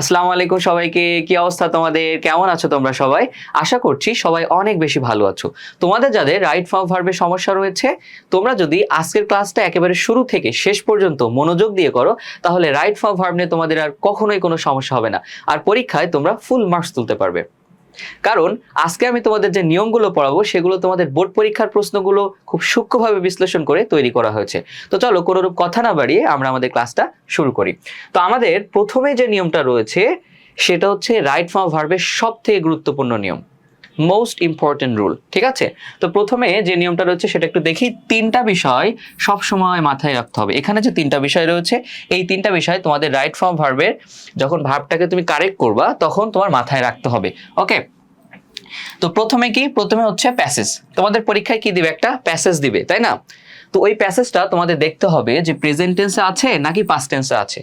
আসসালামু আলাইকুম সবাইকে। কি অবস্থা তোমাদের? কেমন আছো তোমরা সবাই? আশা করছি সবাই অনেক বেশি ভালো আছো। তোমাদের যাদের রাইট ফর্ম ভার্বের সমস্যা রয়েছে, তোমরা যদি আজকের ক্লাসটা একেবারে শুরু থেকে শেষ পর্যন্ত মনোযোগ দিয়ে করো, তাহলে রাইট ফর্ম ভার্ব নিয়ে তোমাদের আর কখনোই কোনো সমস্যা হবে না। আর পরীক্ষায় তোমরা ফুল মার্কস তুলতে পারবে। কারণ আজকে আমি তোমাদের যে নিয়মগুলো পড়াবো সেগুলো তোমাদের বোর্ড পরীক্ষার প্রশ্নগুলো খুব সূক্ষ্মভাবে বিশ্লেষণ করে তৈরি করা হয়েছে। তো চলো কোনোরূপ কথা না বাড়িয়ে আমরা আমাদের ক্লাসটা শুরু করি। তো আমাদের প্রথমে যে নিয়মটা রয়েছে সেটা হচ্ছে রাইট ফর্ম ভার্বের সবথেকে গুরুত্বপূর্ণ নিয়ম, মোস্ট ইম্পর্টেন্ট রুল। ঠিক আছে, তো প্রথমে যে নিয়মটা রয়েছে সেটা একটু দেখি। তিনটা বিষয় সব সময় মাথায় রাখতে হবে। এখানে যে তিনটা বিষয় রয়েছে, এই তিনটা বিষয় তোমাদের রাইট ফর্ম ভার্বের যখন ভার্বটাকে তুমি কারেক্ট করবা তখন তোমার মাথায় রাখতে হবে। ওকে, তো প্রথমে হচ্ছে প্যাসেজ। তোমাদের পরীক্ষায় কি দিবে? একটা প্যাসেজ দিবে, তাই না? তো ওই প্যাসেজটা তোমাদের দেখতে হবে যে প্রেজেন্ট টেন্সে আছে নাকি পাস্ট টেন্সে আছে।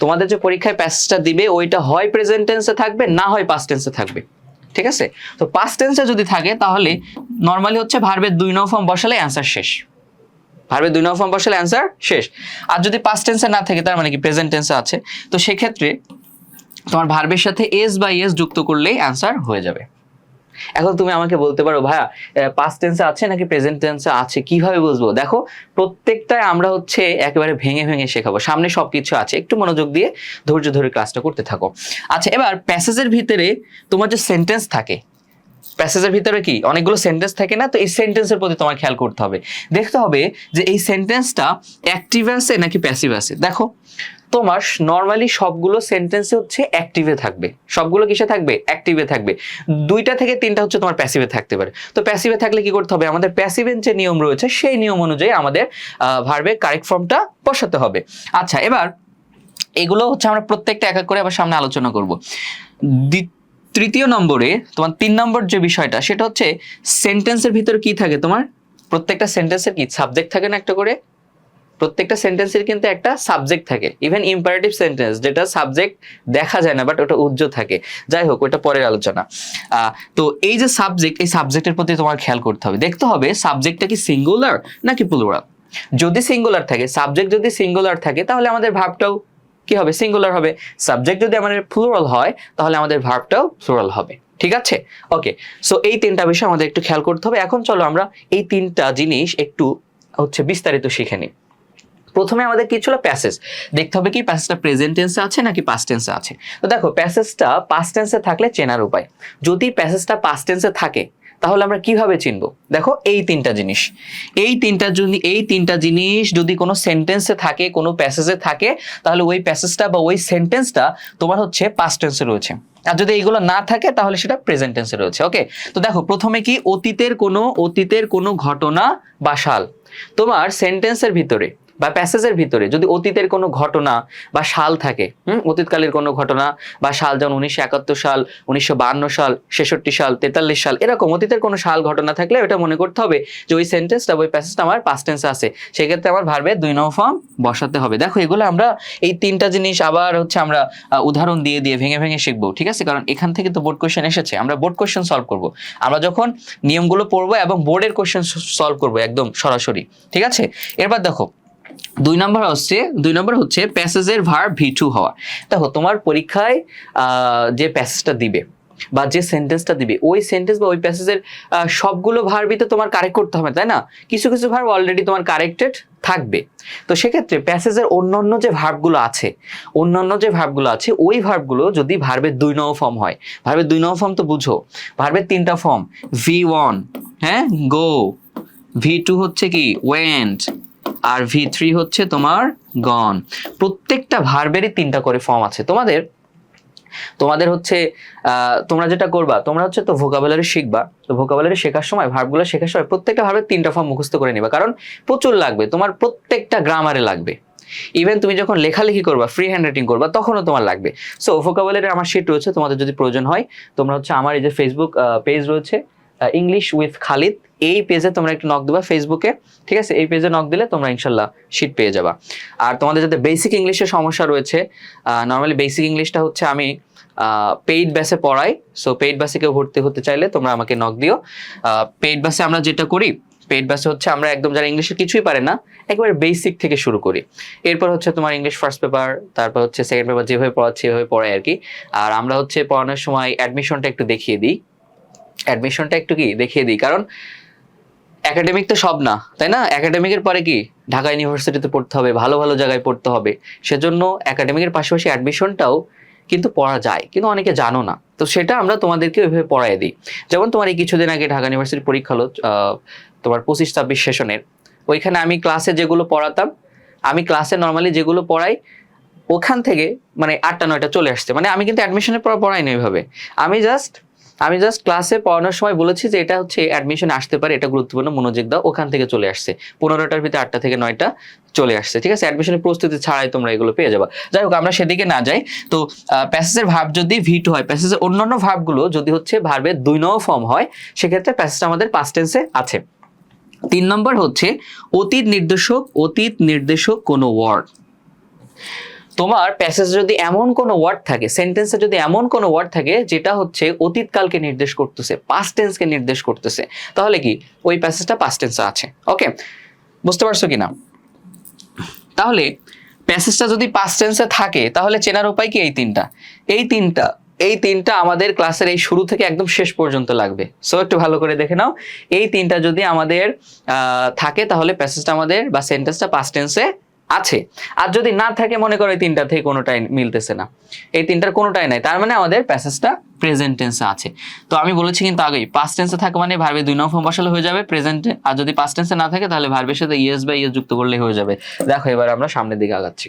তোমাদের যে পরীক্ষায় প্যাসেজটা দিবে ওইটা হয় প্রেজেন্ট টেন্সে থাকবে, না হয় পাস্ট টেন্সে থাকবে। ঠিক আছে, তো পাস্ট টেন্সে যদি থাকে তাহলে নরমালি হচ্ছে ভার্বের 2 নং ফর্ম বসালে অ্যান্সার শেষ। ভার্বের 2 নং ফর্ম বসালে অ্যান্সার শেষ। আর যদি পাস্ট টেন্সে না থাকে, তার মানে কি প্রেজেন্ট টেন্সে আছে, তো সেক্ষেত্রে তোমার ভার্বের সাথে এস বা এস যুক্ত করলেই অ্যান্সার হয়ে যাবে। এখন তুমি আমাকে বলতে পারো, ভাইয়া পাস্ট টেন্সে আছে নাকি প্রেজেন্ট টেন্সে আছে, কিভাবে বুঝবো? দেখো, প্রত্যেকটাই আমরা হচ্ছে একেবারে ভেঙে ভেঙে শেখাবো। সামনে সবকিছু আছে, একটু মনোযোগ দিয়ে ধৈর্য ধরে ক্লাসটা করতে থাকো। আচ্ছা, এবার প্যাসেজের ভিতরে তোমার যে সেন্টেন্স থাকে, প্যাসেজের ভিতরে কি অনেকগুলো সেন্টেন্স থাকে না? তো এই সেন্টেন্সের প্রতি তোমার খেয়াল করতে হবে। দেখতে হবে যে এই সেন্টেন্সটা অ্যাক্টিভ আছে নাকি প্যাসিভ আছে। দেখো, তোমার নরমালি সবগুলো সেন্টেন্সে হচ্ছে অ্যাক্টিভে থাকবে। সবগুলো কিসে থাকবে? অ্যাক্টিভে থাকবে। 2টা থেকে 3টা হচ্ছে তোমার প্যাসিভে থাকতে পারে। তো প্যাসিভে থাকলে কি করতে হবে? আমাদের প্যাসিভের যে নিয়ম রয়েছে সেই নিয়ম অনুযায়ী আমাদের ভার্বের কারেক্ট ফর্মটা বসাতে হবে। আচ্ছা, এবার এগুলো হচ্ছে আমরা প্রত্যেকটা এক এক করে আবার সামনে আলোচনা করব। তৃতীয় নম্বরে তোমার 3 নম্বর যে বিষয়টা, সেটা হচ্ছে সেন্টেন্সের ভিতরে কি থাকে তোমার? প্রত্যেকটা সেন্টেন্সের কি সাবজেক্ট থাকে না একটা করে? প্রত্যেকটা সেন্টেন্সের কিন্তু একটা সাবজেক্ট থাকে। ইভেন ইম্পারেটিভ সেন্টেন্স, যেটা সাবজেক্ট দেখা যায় না বাট ওটা উজ্জ্বল থাকে। যাই হোক, ওটা পরের আলোচনা। তো এই যে সাবজেক্ট, এই সাবজেক্টের প্রতি তোমার খেয়াল করতে হবে। দেখতে হবে সাবজেক্টটা কি সিঙ্গুলার নাকি প্লুরাল। যদি সিঙ্গুলার থাকে, সাবজেক্ট যদি সিঙ্গুলার থাকে, তাহলে আমাদের ভার্বটাও কি হবে? সিঙ্গুলার হবে। সাবজেক্ট যদি আমাদের প্লুরাল হয়, তাহলে আমাদের ভার্বটাও প্লুরাল হবে। ঠিক আছে, ওকে। সো এই 3টা বিষয় আমাদের একটু খেয়াল করতে হবে। এখন চলো আমরা এই 3টা জিনিস একটু হচ্ছে বিস্তারিত শিখে নিই। প্রথমে আমাদের কি ছিল? প্যাসেজ। দেখতে হবে কি প্যাসেজটা প্রেজেন্ট টেন্সে আছে নাকি পাস্ট টেন্সে আছে। তো দেখো, প্যাসেজটা পাস্ট টেন্সে থাকলে চেনার উপায়। যদি প্যাসেজটা পাস্ট টেন্সে থাকে তাহলে আমরা কিভাবে চিনবো? দেখো, এই 3টা জিনিস, এই তিনটা জিনিস যদি কোনো সেন্টেন্সে থাকে, কোনো প্যাসেজে থাকে, তাহলে ওই প্যাসেজটা বা ওই সেন্টেন্সটা তোমার হচ্ছে পাস্ট টেন্সে রয়েছে। আর যদি এইগুলো না থাকে তাহলে সেটা প্রেজেন্ট টেন্সে রয়েছে। ওকে, তো দেখো, প্রথমে কি অতীতের কোনো ঘটনা বা সাল। তোমার সেন্টেন্সের ভিতরে বা প্যাসেজের ভিতরে যদি অতীতের কোনো ঘটনা বা সাল থাকে, অতীতকালের কোনো ঘটনা বা সাল, যেমন 1971 সাল, 1952 সাল, 66 সাল, 43 সাল, এরকম অতীতের কোনো সাল ঘটনা থাকলে এটা মনে করতে হবে যে ওই সেন্টেন্সটা, ওই প্যাসেজটা আমার পাস্ট টেন্সে আছে। সেক্ষেত্রে আমার ভার্বের 2 নং ফর্ম বসাতে হবে। দেখো, এগুলো আমরা এই 3টা জিনিস আবার হচ্ছে আমরা উদাহরণ দিয়ে দিয়ে ভেঙে ভেঙে শিখবো। ঠিক আছে, কারণ এখান থেকে তো বোর্ড কোয়েশ্চেন এসেছে। আমরা বোর্ড কোয়েশ্চেন সলভ করব আমরা যখন নিয়মগুলো পড়বো, এবং বোর্ডের কোয়েশ্চেন সলভ করবো একদম সরাসরি। ঠিক আছে, এবার দেখো, 2 নম্বর হচ্ছে প্যাসেজের ভার্ব V2 হওয়া। দেখো, তোমার পরীক্ষায় যে প্যাসেজটা দিবে বা যে সেন্টেন্সটা দিবে, ওই সেন্টেন্স বা ওই প্যাসেজের সবগুলো ভার্বই তো তোমার কারেক্ট করতে হবে, তাই না? কিছু কিছু ভার্ব অলরেডি তোমার কারেক্টেড থাকবে। তো সেক্ষেত্রে প্যাসেজের অন্যান্য যে ভার্বগুলো আছে, ওই ভার্বগুলো যদি ভার্বের 2 নং ফর্ম হয়, ভার্বের 2 নং ফর্ম তো বুঝো, ভার্বের 3টা ফর্ম, V1 হ্যাঁ গো, V2 হচ্ছে কি ওয়েন্ট, আর V3 হচ্ছে তোমার গন। প্রত্যেকটা ভার্বেরই 3টা করে ফর্ম আছে। তোমাদের হচ্ছে তোমরা যেটা করবা, তোমরা হচ্ছে তো ভোকাবুলারি শিখবা। তো ভোকাবুলারি শেখার সময়, ভার্বগুলো শেখার সময় প্রত্যেকটা ভার্বের 3টা ফর্ম মুখস্থ করে নিবা, কারণ প্রচুর লাগবে, তোমার প্রত্যেকটা গ্রামারে লাগবে। ইভেন তুমি যখন লেখালেখি করবা, ফ্রি হ্যান্ড রাইটিং করবা, তখনও তোমার লাগবে। সো ভোকাবুলারি আমার শিট রয়েছে, তোমাদের যদি প্রয়োজন হয় তোমরা হচ্ছে আমার এই যে ফেসবুক পেজ রয়েছে, ইংলিশ উইথ খালিদ, এই পেজে তোমরা একটু নক দিবা ফেসবুকে। ঠিক আছে, এই পেজে নক দিলে তোমরা ইনশাল্লাহ শিট পেয়ে যাবা। আর তোমাদের যাতে বেসিক ইংলিশের সমস্যা রয়েছে, নর্মালি বেসিক ইংলিশটা হচ্ছে আমি পেইড ব্যাচে পড়াই। সো পেইড ব্যাচে কেউ ভর্তি হতে চাইলে তোমরা আমাকে নক দিও। পেইড ব্যাচে আমরা যেটা করি পেইড ব্যাচে হচ্ছে আমরা একদম যারা ইংলিশে কিছুই পারে না একেবারে বেসিক থেকে শুরু করি। এরপর হচ্ছে তোমার ইংলিশ ফার্স্ট পেপার, তারপর হচ্ছে সেকেন্ড পেপার, যেভাবে পড়াচ্ছি এভাবে পড়াই আর কি। আর আমরা হচ্ছে পড়ানোর সময় অ্যাডমিশনটা একটু দেখিয়ে দিই, কারণ একাডেমিক তো সব না, তাই না? একাডেমিকের পরে কি ঢাকা ইউনিভার্সিটিতে পড়তে হবে, ভালো ভালো জায়গায় পড়তে হবে, সেজন্য একাডেমিকের পাশাপাশি অ্যাডমিশনটাও কিন্তু পড়া যায়, কিন্তু অনেকে জানো না, তো সেটা আমরা তোমাদেরকে ওইভাবে পড়াই দিই। যেমন তোমার এই কিছুদিন আগে ঢাকা ইউনিভার্সিটির পরীক্ষা হলো, তোমার 25-26 সেশনের, ওইখানে আমি ক্লাসে যেগুলো পড়াতাম, আমি ক্লাসে নর্মালি যেগুলো পড়াই ওখান থেকে মানে 8টা-9টা চলে আসছে। মানে আমি কিন্তু অ্যাডমিশনের পর পড়াই না এইভাবে, আমি জাস্ট ক্লাসে পড়ানোর সময় বলেছি যে এটা হচ্ছে অ্যাডমিশনে আসতে পারে, এটা গুরুত্বপূর্ণ, মনোযোগ দাও, ওখান থেকে চলে আসছে। 15টার ভিতরে 8টা থেকে 9টা চলে আসছে, ঠিক আছে? অ্যাডমিশনের প্রস্তুতি ছাড়াই তোমরা এগুলো পেয়ে যাবে। যাই হোক, আমরা সেদিকে না যাই। তো প্যাসেজের ভার্ব যদি V2 হয়, প্যাসেজের অন্যান্য ভার্বগুলো যদি হচ্ছে ভার্বের 2 নং ফর্ম হয়, সেক্ষেত্রে প্যাসেজটা আমাদের পাস্ট টেন্সে আছে। 3 নম্বর হচ্ছে অতীত নির্দেশক কোনো ওয়ার্ড। তোমার প্যাসেজ যদি এমন কোনো ওয়ার্ড থাকে, সেন্টেন্সে যদি এমন কোনো ওয়ার্ড থাকে যেটা হচ্ছে অতীতকালকে নির্দেশ করতেছে, পাস্ট টেন্সকে নির্দেশ করতেছে, তাহলে কি ওই প্যাসেজটা পাস্ট টেন্সে আছে। ওকে, বুঝতে পারছো কিনা? তাহলে প্যাসেজটা যদি পাস্ট টেন্সে থাকে তাহলে চেনার উপায় কি? এই তিনটা আমাদের ক্লাসের এই শুরু থেকে একদম শেষ পর্যন্ত লাগবে। সো একটু ভালো করে দেখে নাও, এই তিনটা যদি আমাদের থাকে তাহলে প্যাসেজটা আমাদের বা সেন্টেন্সটা পাস্ট টেন্সে আছে। আর যদি না থাকে, মনে করো এই তিনটা থেকে কোনোটাই মিলতেছে না, এই তিনটার কোনোটাই নাই, তার মানে আমাদের প্যাসেজটা প্রেজেন্ট টেন্সে আছে। তো আমি বলেছি কিন্তু আগেই, পাস্ট টেন্সে থাকে মানে ভার্বের 2 নং ফর্ম বসালে হয়ে যাবে প্রেজেন্টে, আর যদি পাস্ট টেন্সে না থাকে তাহলে ভার্বের সাথে ইএস বা ইএস যুক্ত করলে হয়ে যাবে। দেখো এবার আমরা সামনের দিকে আগাচ্ছি।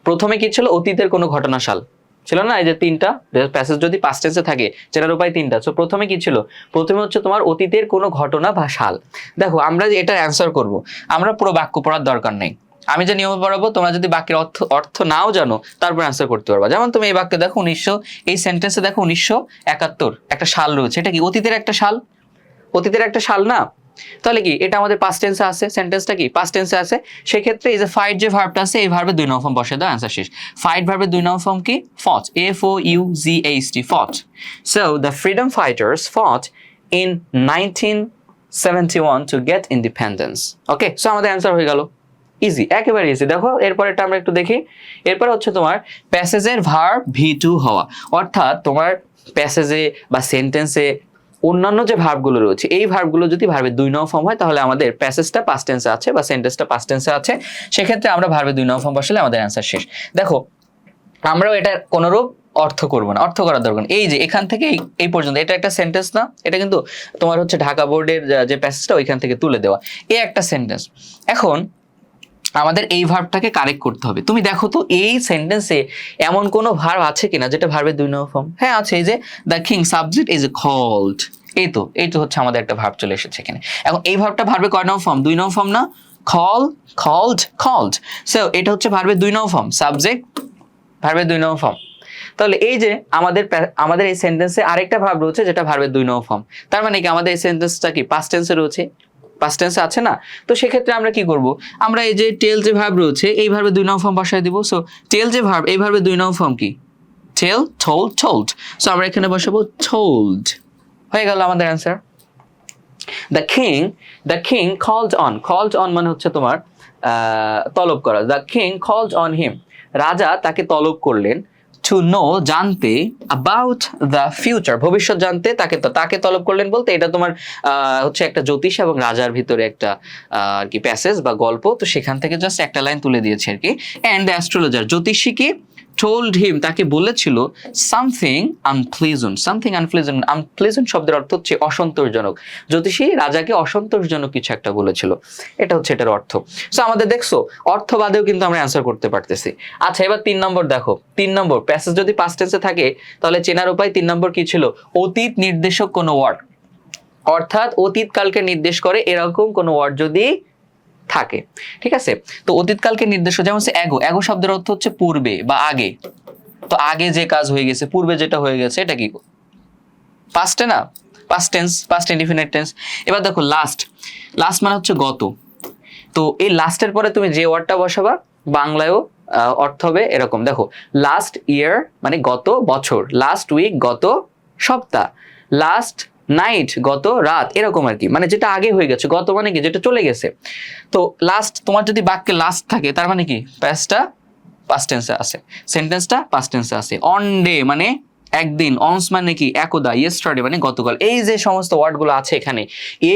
প্রথমে কি ছিল? অতীতের কোনো ঘটনাশাল ছিল না? এই যে তিনটা প্যাসেজ যদি পাস্ট টেন্সে থাকে, চেনার উপায় তিনটা। সো প্রথমে কি ছিল? প্রথমে হচ্ছে তোমার অতীতের কোনো ঘটনা বা সাল। দেখো আমরা যে এটা অ্যান্সার করব, আমরা পুরো বাক্য পড়ার দরকার নেই, আমি যে নিয়ম পড়াবো, তোমরা যদি বাক্যের অর্থ নাও জানো তারপর অ্যান্সার করতে পারবা। যেমন তুমি এই বাক্যে দেখো 1900, এই সেন্টেন্সে দেখো 1971 একটা সাল রয়েছে, এটা কি অতীতের একটা সাল না? তাহলে কি এটা আমাদের পাস্ট টেন্সে আছে, সেন্টেন্সটা কি পাস্ট টেন্সে আছে। সেক্ষেত্রে এই যে ফাইট যে ভার্বটা আছে, এই ভার্বের 2 নং ফর্ম বসে দাও, অ্যান্সার শেষ। ফাইট ভার্বের 2 নং ফর্ম কি? ফট, FOUGHT, ফট। সো দ্য ফ্রিডম ফাইটার্স ফট in 1971 to get independence. Okay, so আমাদের অ্যান্সার হয়ে গেল, ইজি, একেবারে ইজি। দেখো এরপরেটা আমরা একটু দেখি। এরপর হচ্ছে তোমার প্যাসেজের ভার্ব V2 হওয়া, অর্থাৎ তোমার প্যাসেজে বা সেন্টেন্সে অন্যান্য যে ভার্বগুলো রয়েছে, এই ভার্বগুলো যদি ভার্বের 2 নং ফর্ম হয় তাহলে আমাদের প্যাসেজটা পাস্ট টেন্সে আছে বা সেন্টেন্সটা পাস্ট টেন্সে আছে। সেক্ষেত্রে আমরা ভার্বের 2 নং ফর্ম বসালে আমাদের অ্যান্সার শেষ। দেখো আমরাও এটার কোনোরূপ অর্থ করবো না, অর্থ করার দরকার। এই যে এখান থেকে এই পর্যন্ত এটা একটা সেন্টেন্স না, এটা কিন্তু তোমার হচ্ছে ঢাকা বোর্ডের যে প্যাসেজটা ওইখান থেকে তুলে দেওয়া, এই একটা সেন্টেন্স। এখন আমাদের এই ভার্বটাকে কারেক্ট করতে হবে। তুমি দেখো তো এই সেন্টেন্সে এমন কোনো ভার্ব আছে কিনা যেটা ভার্বের 2 নং ফর্ম? হ্যাঁ আছে, এই যে the king subject is called, এই তো হচ্ছে আমাদের একটা ভার্ব চলে এসেছে এখানে। এখন এই ভার্বটা ভার্বে কয় নং ফর্ম? 2 নং ফর্ম না? কল্ড। সো এটা হচ্ছে ভার্বের 2 নং ফর্ম, সাবজেক্ট ভার্বের 2 নং ফর্ম। তাহলে এই যে আমাদের এই সেন্টেন্সে আরেকটা ভার্ব রয়েছে যেটা ভার্বের 2 নং ফর্ম, তার মানে কি আমাদের এই সেন্টেন্সটা কি পাস্ট টেন্সে রয়েছে, পাস্ট টেন্সে আছে না? তো সেক্ষেত্রে আমরা কি করব? আমরা এই যে টেল যে ভার্ব রয়েছে এই ভার্বের 2 নং ফর্ম বসায় দিব। সো টেল যে ভার্ব, এই ভার্বের 2 নং ফর্ম কি? টেল, told। সো আমরা এখানে বসাবো told, হয়ে গেল আমাদের answer. The king called on মানে হচ্ছে তোমার তলব করা। The king called on him, রাজা তাকে তলব করলেন, টু নো জানতে, অ্যাবাউট দ্য ফিউচার ভবিষ্যৎ জানতে তাকে তলব করলেন বলতে এটা তোমার হচ্ছে একটা জ্যোতিষ এবং রাজার ভিতরে একটা আর কি প্যাসেজ বা গল্প, তো সেখান থেকে জাস্ট একটা লাইন তুলে দিয়েছে আর কি। অ্যান্ড দ্য অ্যাস্ট্রোলজার জ্যোতিষী কি? told him তাকে বলেছিল something unpleasant শব্দের অর্থ হচ্ছে অসন্তোষজনক। জ্যোতিষী রাজাকে অসন্তোষজনক কিছু একটা বলেছিল, এটা হচ্ছে এটার অর্থ। সো আমাদের দেখছো অর্থবাদেও কিন্তু আমরা অ্যান্সার করতে পারতেছি। আচ্ছা এবার 3 নম্বর দেখো, 3 নম্বর প্যাসেজ যদি পাস্ট টেন্সে থাকে তাহলে চেনার উপায় 3 নম্বর কি ছিল? অতীত নির্দেশক কোনো ওয়ার্ড, অর্থাৎ অতীতকালকে নির্দেশ করে এরকম কোনো ওয়ার্ড যদি থাকে, ঠিক আছে? তো অতীতকালকে নির্দেশ, যেমন এগো শব্দের অর্থ হচ্ছে পূর্বে বা আগে, তো আগে যে কাজ হয়ে গেছে, পূর্বে যেটা হয়ে গেছে এটা কি পাস্টে না? Past tense, past indefinite tense. এবার দেখো লাস্ট মানে হচ্ছে গত, তো এই লাস্টের পরে তুমি যে ওয়ার্ডটা বসাবা বাংলায়ও অর্থ হবে এরকম। দেখো লাস্ট ইয়ার মানে গত বছর, লাস্ট উইক গত সপ্তাহ, লাস্ট নাইট গত রাত, এরকম আর কি, মানে যেটা আগে হয়ে গেছে, গত মানে কি যেটা চলে গেছে। তো লাস্ট, তোমার যদি বাক্যে লাস্ট থাকে তার মানে কি প্যাসটা পাস্ট টেন্সে আছে, সেন্টেন্সটা পাস্ট টেন্সে আছে। অন ডে মানে একদিন, অনস মানে কি একদা, ইয়েস্টারডে মানে গতকাল। এই যে সমস্ত ওয়ার্ডগুলো আছে এখানে,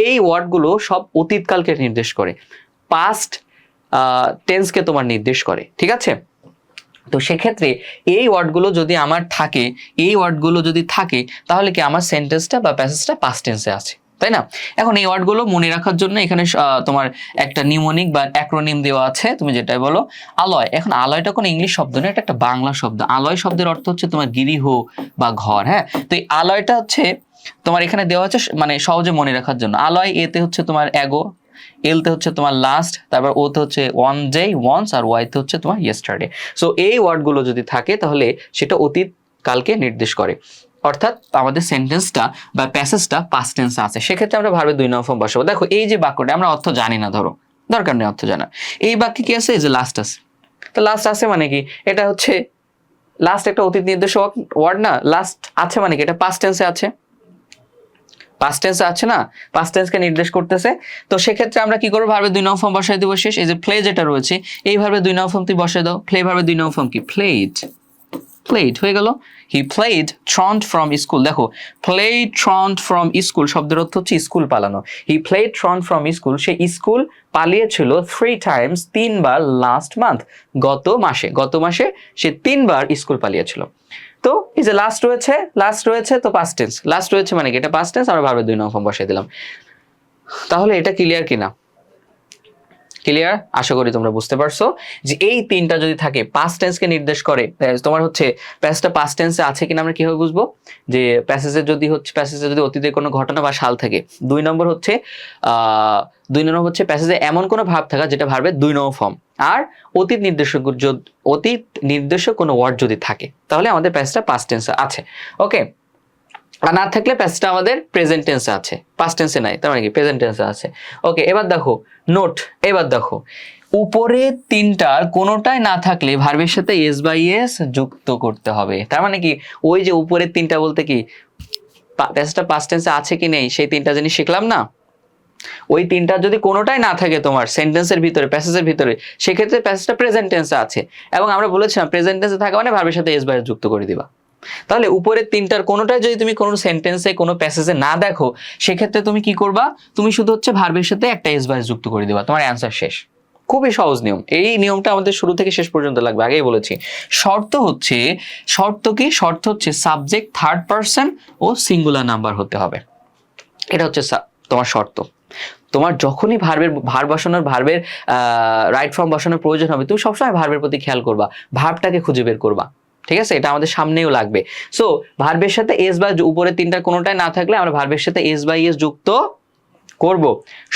এই ওয়ার্ডগুলো সব অতীতকালকে নির্দেশ করে, পাস্ট টেন্সকে তোমার নির্দেশ করে, ঠিক আছে। তো সেক্ষেত্রে এই ওয়ার্ডগুলো যদি আমার থাকে, এই ওয়ার্ডগুলো যদি থাকে তাহলে কি আমার সেন্টেন্সটা বা প্যাসেজটা পাস্ট টেন্সে আছে, তাই না? এখন এই ওয়ার্ডগুলো মনে রাখার জন্য এখানে তোমার একটা নিউমোনিক বা অ্যাক্রোনিম দেওয়া আছে, তুমি যেটাই বলো। আলয়, এখন আলয়টা কোনো ইংলিশ শব্দ না, এটা একটা বাংলা শব্দ। আলয় শব্দের অর্থ হচ্ছে তোমার গৃহ বা ঘর, হ্যাঁ। তো এই আলয়টা হচ্ছে তোমার এখানে দেওয়া হচ্ছে মানে সহজে মনে রাখার জন্য। আলয়, এতে হচ্ছে তোমার এগো, এলতে হচ্ছে তোমার লাস্ট, তারপর ওতে হচ্ছে ওয়ান ডে ওয়ান্স, আর ওয়াইতে হচ্ছে তোমার ইয়েস্টারডে। সো এই ওয়ার্ডগুলো যদি থাকে তাহলে সেটা অতীত কালকে নির্দেশ করে, অর্থাৎ আমাদের সেন্টেন্সটা বা প্যাসেজটা পাস্ট টেন্সে আছে। সেক্ষেত্রে আমরা ভার্বের 2 নম্বর ফর্ম বসাবো। দেখো এই যে বাক্যটা আমরা অর্থ জানি না, ধরো দরকার নেই অর্থ জানা, এই বাক্যে কি আছে, এই যে লাস্ট আছে। তো লাস্ট আছে মানে কি, এটা হচ্ছে লাস্ট একটা অতীত নির্দেশক ওয়ার্ড না, লাস্ট আছে মানে কি এটা পাস্ট টেন্সে আছে, পাস্ট টেন্সে আছে না, পাস্ট টেন্সকে নির্দেশ করতেছে। তো সেক্ষেত্রে আমরা কি করবো, ভার্বের 2 নম্বর ফর্ম বসাই দিব শেষ। এই যে প্লে যেটা রয়েছে, এই ভার্বের 2 নম্বর ফর্ম তুই বসাই দাও। প্লে ভার্বের 2 নম্বর ফর্ম কি, প্লেড, প্লেড হয়ে গেল। He played truant from school, দেখো প্লেড ট্রন্ড ফ্রম স্কুল শব্দের অর্থ হচ্ছে স্কুল পালানো। He played truant from school, সে স্কুল পালিয়েছিল 3 times 3 বার লাস্ট মান্থ, গত মাসে, গত মাসে সে 3 বার স্কুল পালিয়েছিল। তো এই যে লাস্ট রয়েছে তো পাস্ট টেন্স, লাস্ট রয়েছে মানে কি এটা পাস্ট টেন্স, আমরা ভার্বের 2 নম্বর ফর্ম বসাই দিলাম। তাহলে এটা ক্লিয়ার কিনা? ক্লিয়ার, আশা করি তোমরা বুঝতে পারছো যে এই তিনটা যদি থাকে পাস্ট টেন্সকে নির্দেশ করে, তোমার হচ্ছে প্যাসেজটা পাস্ট টেন্সে আছে কিনা আমরা কিভাবে বুঝবো, যে প্যাসেজে যদি অতীতে কোনো ঘটনা বা সাল থাকে। 2 নম্বর হচ্ছে 2 নম্বর হচ্ছে প্যাসেজে এমন কোনো ভাব থাকা যেটা ভার্বের 2 নম্বর ফর্ম, আর অতীত নির্দেশক কোনো ওয়ার্ড যদি থাকে তাহলে আমাদের প্যাসেজটা পাস্ট টেন্সে আছে। ওকে, আর না থাকলে প্যাসেজটা আমাদের প্রেজেন্ট টেন্সে আছে, পাস্ট টেন্সে নাই, তার মানে কি প্রেজেন্ট টেন্সে আছে। ওকে, এবার দেখো নোট, এবার দেখো উপরে তিনটার কোনোটাই না থাকলে ভার্বের সাথে এস বাই এস যুক্ত করতে হবে। তার মানে কি ওই যে উপরের তিনটা বলতে কি প্যাসেজটা পাস্ট টেন্সে আছে কি নেই সেই তিনটা জিনিস শিখলাম না, ওই তিনটা যদি কোনোটাই না থাকে তোমার সেন্টেন্সের ভিতরে, প্যাসেজের ভিতরে, সেক্ষেত্রে প্যাসেজটা প্রেজেন্ট টেন্সে আছে। এবং আমরা বলেছিলাম প্রেজেন্ট টেন্সে থাকা মানে ভার্বের সাথে এস বাই এস যুক্ত করে দিবা। তাহলে উপরের তিনটার কোনোটাই যদি তুমি কোনো সেন্টেন্সে কোনো প্যাসেজে না দেখো, সেক্ষেত্রে তুমি কি করবা, তুমি শুধু হচ্ছে ভার্বের সাথে একটা এস বাই এস যুক্ত করে দিবা, তোমার অ্যান্সার শেষ। খুবই সহজ নিয়ম, এই নিয়মটা আমাদের শুরু থেকে শেষ পর্যন্ত লাগবে, আগেই বলেছি। শর্ত কি, শর্ত হচ্ছে সাবজেক্ট থার্ড পারসন ও সিঙ্গুলার নাম্বার হতে হবে, এটা হচ্ছে তোমার শর্ত। তোমার যখনই ভার্বের রাইট ফর্ম বসানোর প্রয়োজন হবে, তুমি সবসময় ভার্বের প্রতি খেয়াল করবা, ভার্বটাকে খুঁজে বের করবা, ঠিক আছে? এটা আমাদের সামনেও লাগবে। সো ভার্বের সাথে এস বা উপরে তিনটার কোনোটাই না থাকলে আমরা ভার্বের সাথে এস বাই এস যুক্ত করব।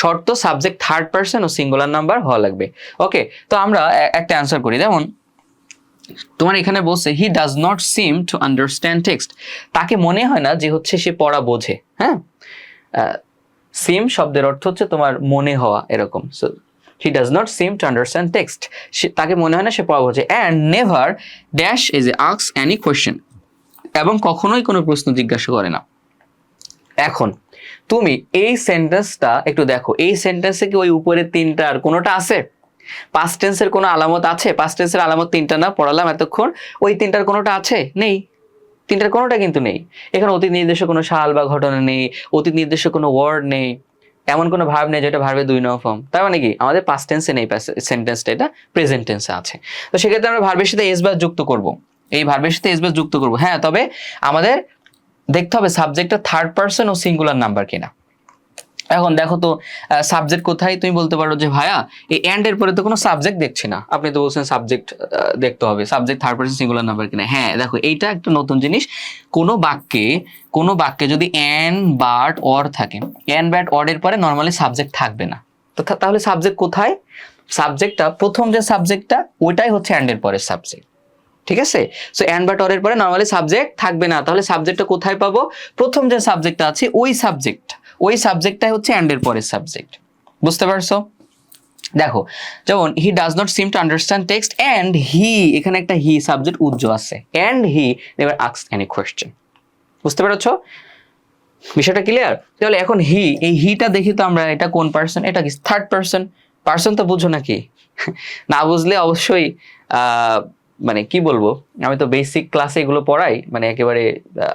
শর্ত সাবজেক্ট থার্ড পারসন ও সিঙ্গুলার নাম্বার হওয়া লাগবে। ওকে, তো আমরা একটা অ্যান্সার করি। যেমন তোমার এখানে বলছে he does not seem to understand text, তাকে মনে হয় না যে হচ্ছে সে পড়া বোঝে। হ্যাঁ, সিম শব্দের অর্থ হচ্ছে তোমার মনে হওয়া, এরকম। So he does not seem to understand text, তাকে মনে হয় না সে পড়া বোঝে। And never dash is ask any question, এবং কখনোই কোনো প্রশ্ন জিজ্ঞাসা করে না। এখন তুমি এই সেন্টেন্সটা একটু দেখো, এই সেন্টেন্সে কি ওই উপরের তিনটার কোনোটা আছে? পাস্ট টেন্সের কোনো আলামত আছে? পাস্ট টেন্সের আলামত তিনটা না পড়ালাম এতক্ষণ, ওই তিনটার কোনোটা আছে? নেই, তিনটার কোনোটা কিন্তু নেই। এখানে অতীত নির্দেশক কোনো সাল বা ঘটনা নেই, অতীত নির্দেশক কোনো ওয়ার্ড নেই, এমন কোনো ভার্ব নেই যেটা ভার্বের 2 নম্বর ফর্ম। তার মানে কি আমাদের পাস্ট টেন্সে নেই সেন্টেন্সটা, এটা প্রেজেন্ট টেন্সে আছে। তো সেক্ষেত্রে আমরা ভার্বের সাথে এস বাস যুক্ত করব, এই ভার্বের সাথে এস বাস যুক্ত করব। হ্যাঁ, তবে আমাদের দেখতে হবে সাবজেক্টটা থার্ড পারসন ও সিঙ্গুলার নাম্বার কিনা। এখন দেখো তো সাবজেক্ট কোথায়, তুমি বলতে পারো যে ভাইয়া এই এন্ড এর পরে তো কোনো সাবজেক্ট দেখছি না, আপনি তো বলছেন সাবজেক্ট দেখতে হবে, subject third person singular number কিনা। হ্যাঁ দেখো, এইটা একটা নতুন জিনিস। কোনো বাক্যে যদি এন বাট অর থাকে, এন বাট অর এর পরে নর্মালি সাবজেক্ট থাকবে না। তো তাহলে সাবজেক্ট কোথায়? সাবজেক্টটা প্রথম যে সাবজেক্টটা ওইটাই হচ্ছে এন্ড এর পরের সাবজেক্ট, ঠিক আছে? সো এন্ড বাট অর এর পরে নর্মালি সাবজেক্ট থাকবে না। তাহলে সাবজেক্টটা কোথায় পাবো? প্রথম যে সাবজেক্টটা আছে ওই সাবজেক্টটাই হচ্ছে এন্ড এর পরের সাবজেক্ট। বুঝতে পারছো? দেখো, যেমন he does not seem to understand text and he, এখানে একটা হি সাবজেক্ট উজ্জ আছে, and he never asked any question. বুঝতে পেরেছো? বিষয়টা ক্লিয়ার? তাহলে এখন এই হিটা দেখি তো আমরা এটা কোন পার্সন, এটা কি থার্ড পার্সন। পার্সন তো বুঝো নাকি? না বুঝলে অবশ্যই মানে কি বলবো, আমি তো বেসিক ক্লাসে এগুলো পড়াই, মানে একেবারে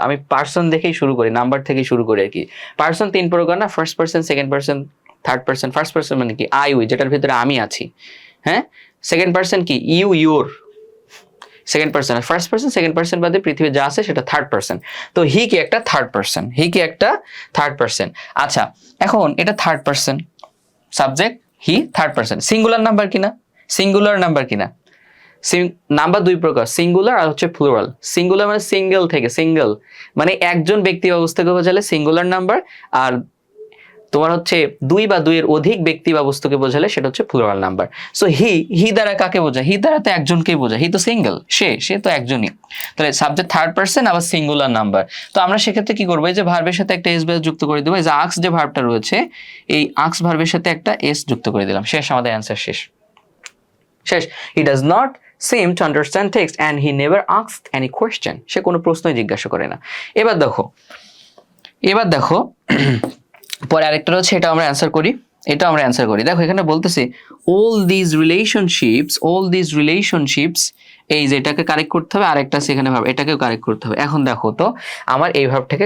আমি পার্সন দেখেই শুরু করি, নাম্বার থেকেই শুরু করি আর কি। পার্সন 3 প্রকার না, first person, second person, third person. First person মানে কি আই উই, যেটার ভিতরে আমি আছি, হ্যাঁ। সেকেন্ড পার্সন কি ইউ ইউর, সেকেন্ড পার্সন। আর ফার্স্ট পার্সন সেকেন্ড পার্সন বাদে পৃথিবী যা আছে সেটা থার্ড পার্সন। তো হি কি একটা থার্ড পার্সন, হি কি একটা থার্ড পার্সন। আচ্ছা এখন এটা থার্ড পার্সন, সাবজেক্ট হি, থার্ড পার্সন। সিঙ্গুলার নাম্বার কিনা? সিঙ্গুলার নাম্বার কিনা? নাম্বার 2 প্রকার, সিঙ্গুলার আর হচ্ছে প্লুরাল। সিঙ্গুলার মানে সিঙ্গেল থেকে, সিঙ্গেল মানে একজন ব্যক্তি বা বস্তুকে বোঝালে সিঙ্গুলার নাম্বার, আর তোমার হচ্ছে 2 বা 2 এর অধিক ব্যক্তি বা বস্তুকে বোঝালে সেটা হচ্ছে প্লুরাল নাম্বার। সো হি দ্বারা কাকে বোঝায়? হি দ্বারা তো একজনকেই বোঝায়, হি তো সিঙ্গেল, সে তো একজনই। তাহলে সাবজেক্ট থার্ড পার্সন আবার সিঙ্গুলার নাম্বার। তো আমরা সেক্ষেত্রে কি করবো, এই যে ভার্বের সাথে একটা এস বেস যুক্ত করে দেবো। এই যে আক্স যে ভার্বটা রয়েছে, এই আক্স ভার্বের সাথে একটা এস যুক্ত করে দিলাম, শেষ, আমাদের অ্যান্সার শেষ। He does not seem to understand text and he never asked any question. সে কোনো প্রশ্নই জিজ্ঞাসা করে না। এবার দেখো পরে আরেকটা রয়েছে, এটা আমরা অ্যান্সার করি। দেখো এখানে বলতেছে all these relationships, এই যে এটাকে কারেক্ট করতে হবে, আরেকটা সেখানে ভাব, এটাকেও কারেক্ট করতে হবে। এখন দেখো তো আমার এই ভাবটাকে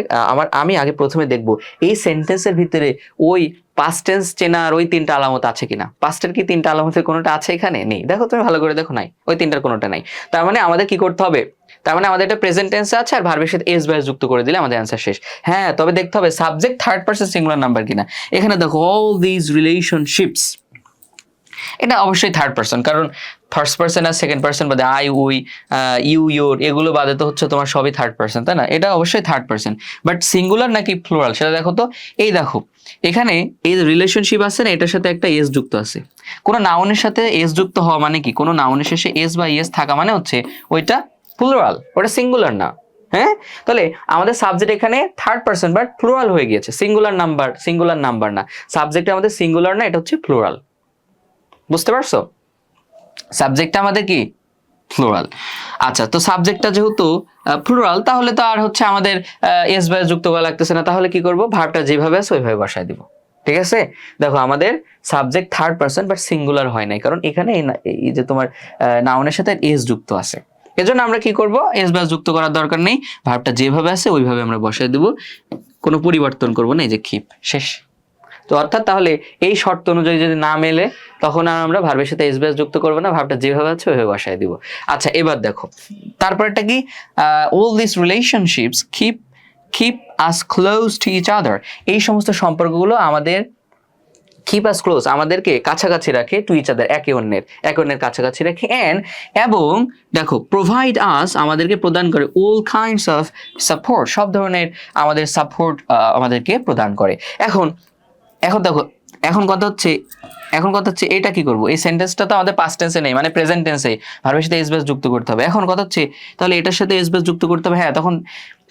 আমি আগে প্রথমে দেখবো এই সেন্টেন্সের ভিতরে ওই পাস্ট টেন্স চেনার ওই 3টা আলামত আছে কিনা। পাস্টের কি 3টা আলামতের কোনোটা আছে এখানে? নেই। দেখো তুমি ভালো করে দেখো, নাই, ওই 3টার কোনোটা নাই। তার মানে আমাদের কি করতে হবে? তার মানে আমাদের এটা প্রেজেন্ট টেন্সে আছে আর ভার্বের সাথে এস বাস যুক্ত করে দিলে আমাদের অ্যান্সার শেষ। হ্যাঁ, তবে দেখতে হবে subject third person singular number কিনা। এখানে দেখো অল দিস রিলেশনশিপস, এটা অবশ্যই থার্ড পারসন, কারণ ফার্স্ট পারসন আর সেকেন্ড পারসন বাদে আই উই ইউ ইউর এগুলো বাদে তো হচ্ছে তোমার সবই থার্ড পারসন, তাই না? এটা অবশ্যই থার্ড পারসন, বাট সিঙ্গুলার নাকি প্লুরাল সেটা দেখো তো। এই দেখো এখানে এই রিলেশনশিপ আছে না, এটার সাথে একটা এস যুক্ত আছে। কোনো নাউনের সাথে এস যুক্ত হওয়া মানে কি, কোনো নাউনের শেষে এস বা ইএস থাকা মানে হচ্ছে ওইটা প্লুরাল, ওটা সিঙ্গুলার না। হ্যাঁ, তাহলে আমাদের সাবজেক্ট এখানে থার্ড পারসন বাট প্লুরাল হয়ে গিয়েছে, সিঙ্গুলার নাম্বার না। সাবজেক্ট আমাদের সিঙ্গুলার না, এটা হচ্ছে প্লুরাল। বুঝতে পারছো? সাবজেক্টটা আমাদের কি প্লুরাল। আচ্ছা, তো সাবজেক্টটা যেহেতু প্লুরাল, তাহলে তো আর হচ্ছে আমাদের এস বাস যুক্ত করা লাগতেছে না। তাহলে কি করব, ভার্বটা যেভাবে আছে ওইভাবে বসায় দিব। ঠিক আছে, দেখো আমাদের subject third person but singular হয় নাই, কারণ এখানে এই যে তোমার নাউনের সাথে এস যুক্ত আছে। এজন্য আমরা কি করব, এস বাস যুক্ত করার দরকার নেই, ভার্বটা যেভাবে আছে ওইভাবে আমরা বসায় দেব, কোনো পরিবর্তন করব না। এই যে কিপ, শেষ। তো অর্থাৎ তাহলে এই শর্ত অনুযায়ী যদি না মেলে তখন আর আমরা ভার্বের সাথে এস বেস যুক্ত করবো না, ভার্বটা যেভাবে আছে ওইভাবে বসায় দিব। আচ্ছা, এবার দেখো তারপরটা কি, all these relationships keep us close to each other, এই সমস্ত সম্পর্কগুলো আমাদের keep us close, আমাদেরকে কাছাকাছি রাখে, to each other, একে অন্যের কাছাকাছি রাখে, এবং দেখো provide us, আমাদেরকে প্রদান করে all kinds of support, সব ধরনের আমাদের সাপোর্ট আমাদেরকে প্রদান করে। এখন দেখো এখন কথা হচ্ছে এটা কি করব, এই সেন্টেন্সটা তো আমাদের পাস্ট টেন্সে নেই, মানে প্রেজেন্ট টেন্সে, ভার্বের সাথে এস বেস যুক্ত করতে হবে। এখন কথা হচ্ছে তাহলে এটার সাথে এস বেস যুক্ত করতে হবে, হ্যাঁ তখন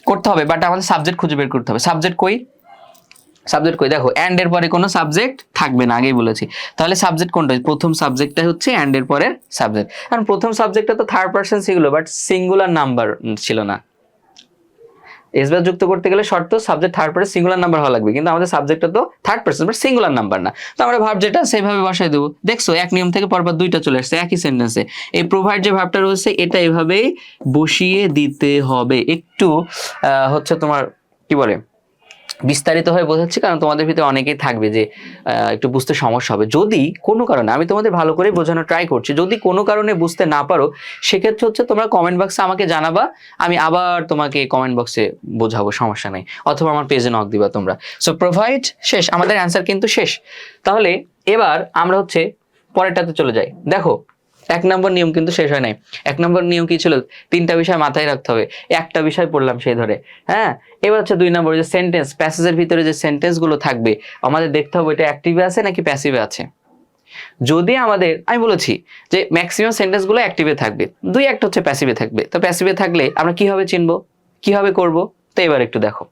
করতে হবে, বাট আমাদের সাবজেক্ট খুঁজে বের করতে হবে। সাবজেক্ট কই, দেখো এন্ড এর পরে কোনো সাবজেক্ট থাকবে না, আগেই বলেছি। তাহলে সাবজেক্ট কোনটা, প্রথম সাবজেক্টটা হচ্ছে এন্ড এর পরের সাবজেক্ট। কারণ প্রথম সাবজেক্টটা তো থার্ড পারসন ছিল, বাট সিঙ্গুলার নাম্বার ছিল না। এস বাস যুক্ত করতে গেলে শর্ত subject third person singular number হওয়া লাগবে, কিন্তু আমাদের সাবজেক্টটা তো third person but singular number না। তো আমরা ভার্ব যেটা সেইভাবে বসাই দেবো। দেখছো এক নিয়ম থেকে পরপর 2টা চলে আসছে একই সেন্টেন্সে। এই প্রোভাইড যে ভার্বটা রয়েছে এটা এভাবেই বসিয়ে দিতে হবে। একটু হচ্ছে তোমার কি বলে বিস্তারিত হয়ে বোঝাচ্ছি, কারণ তোমাদের ভিতরে অনেকেই থাকবে যে একটু বুঝতে সমস্যা হবে। যদি কোনো কারণে, আমি তোমাদের ভালো করে বোঝানোর ট্রাই করছি, যদি কোনো কারণে বুঝতে না পারো সেক্ষেত্রে হচ্ছে তোমরা কমেন্ট বক্সে আমাকে জানাবা, আমি আবার তোমাকে কমেন্ট বক্সে বোঝাবো, সমস্যা নেই, অথবা আমার পেজে নক দিবা তোমরা। সো প্রোভাইড শেষ, আমাদের অ্যান্সার কিন্তু শেষ। তাহলে এবার আমরা হচ্ছে পরেরটাতে চলে যাই। দেখো 1 নম্বর নিয়ম কিন্তু শেষ হয় নাই। 1 নম্বর নিয়ম কি ছিল, 3টা বিষয় মাথায় রাখতে হবে, একটা বিষয় পড়লাম সেই ধরে। হ্যাঁ, এবার হচ্ছে 2 নম্বর যে সেন্টেন্স, প্যাসেজের ভিতরে যে সেন্টেন্স গুলো থাকবে আমাদের দেখতে হবে এটা অ্যাক্টিভে আছে নাকি প্যাসিভে আছে। যদি আমাদের, আমি বলেছি যে ম্যাক্সিমাম সেন্টেন্স গুলো অ্যাক্টিভে থাকবে, 2-1টা হচ্ছে প্যাসিভে থাকবে। তো প্যাসিভে থাকলে আমরা কিভাবে চিনবো, কিভাবে করব, তো এবার একটু দেখো।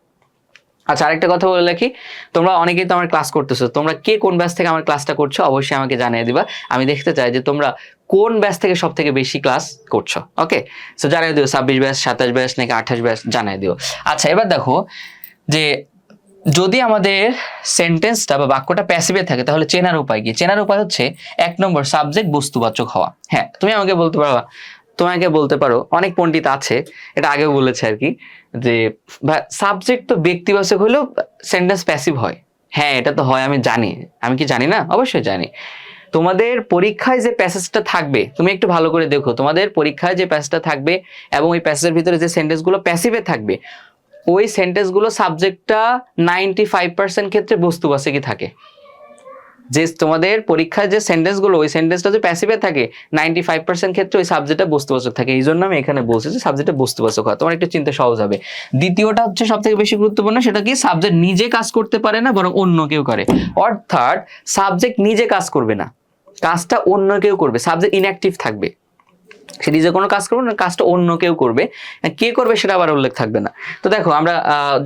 আচ্ছা, আরেকটা কথা বলে রাখি, তোমরা অনেকেই তো আমার ক্লাস করতেছো, তোমরা কে কোন ব্যাচ থেকে আমার ক্লাসটা করছো অবশ্যই আমাকে জানিয়ে দিবা। আমি দেখতে চাই যে তোমরা কোন ব্যাচ থেকে সব থেকে বেশি ক্লাস করছো। ওকে, সো জানিয়ে দিও 26 ব্যাচ, 27 ব্যাচ নাকি 28 ব্যাচ, জানিয়ে দিও। আচ্ছা, এবার দেখো যে যদি আমাদের সেন্টেন্সটা বা বাক্যটা প্যাসিভে থাকে তাহলে চেনার উপায় কি? চেনার উপায় হচ্ছে 1 নম্বর সাবজেক্ট বস্তুবাচক হওয়া। হ্যাঁ, তোমাকে বলতে পারো অনেক পণ্ডিত আছে, এটা আগেও বলেছে আর কি, যে সাবজেক্ট তো ব্যক্তিবাচক হলেও সেন্টেন্স প্যাসিভ হয়। হ্যাঁ, এটা তো হয়, আমি জানি। আমি কি জানি না? অবশ্যই জানি। তোমাদের পরীক্ষায় যে প্যাসেজটা থাকবে, তুমি একটু ভালো করে দেখো, তোমাদের পরীক্ষায় যে প্যাসেজটা থাকবে এবং ওই প্যাসেজের ভিতরে যে সেন্টেন্সগুলো প্যাসিভে থাকবে, ওই সেন্টেন্সগুলো সাবজেক্টটা 95% ক্ষেত্রে বস্তুবাচকই থাকে। যে তোমাদের পরীক্ষায় যে সেন্টেন্সগুলো, ওই সেন্টেন্সটা যে প্যাসিভে থাকে 95% ক্ষেত্রে ওই সাবজেক্টটা বস্তুবাচক থাকে। এই জন্য আমি এখানে বলছি যে সাবজেক্টটা বস্তুবাচক হয়, তোমার একটু চিন্তা সহজ হবে। দ্বিতীয়টা হচ্ছে সব থেকে বেশি গুরুত্বপূর্ণ, সেটা কি? সাবজেক্ট নিজে কাজ করতে পারে না, বরং অন্য কেউ করে। অর্থাৎ সাবজেক্ট নিজে কাজ করবে না, কাজটা অন্য কেউ করবে। সাবজেক্ট ইনঅ্যাক্টিভ থাকবে, সে নিজে কোনো কাজ করবে না, কাজটা অন্য কেউ করবে। কে করবে সেটা আবার উল্লেখ থাকবে না। তো দেখো, আমরা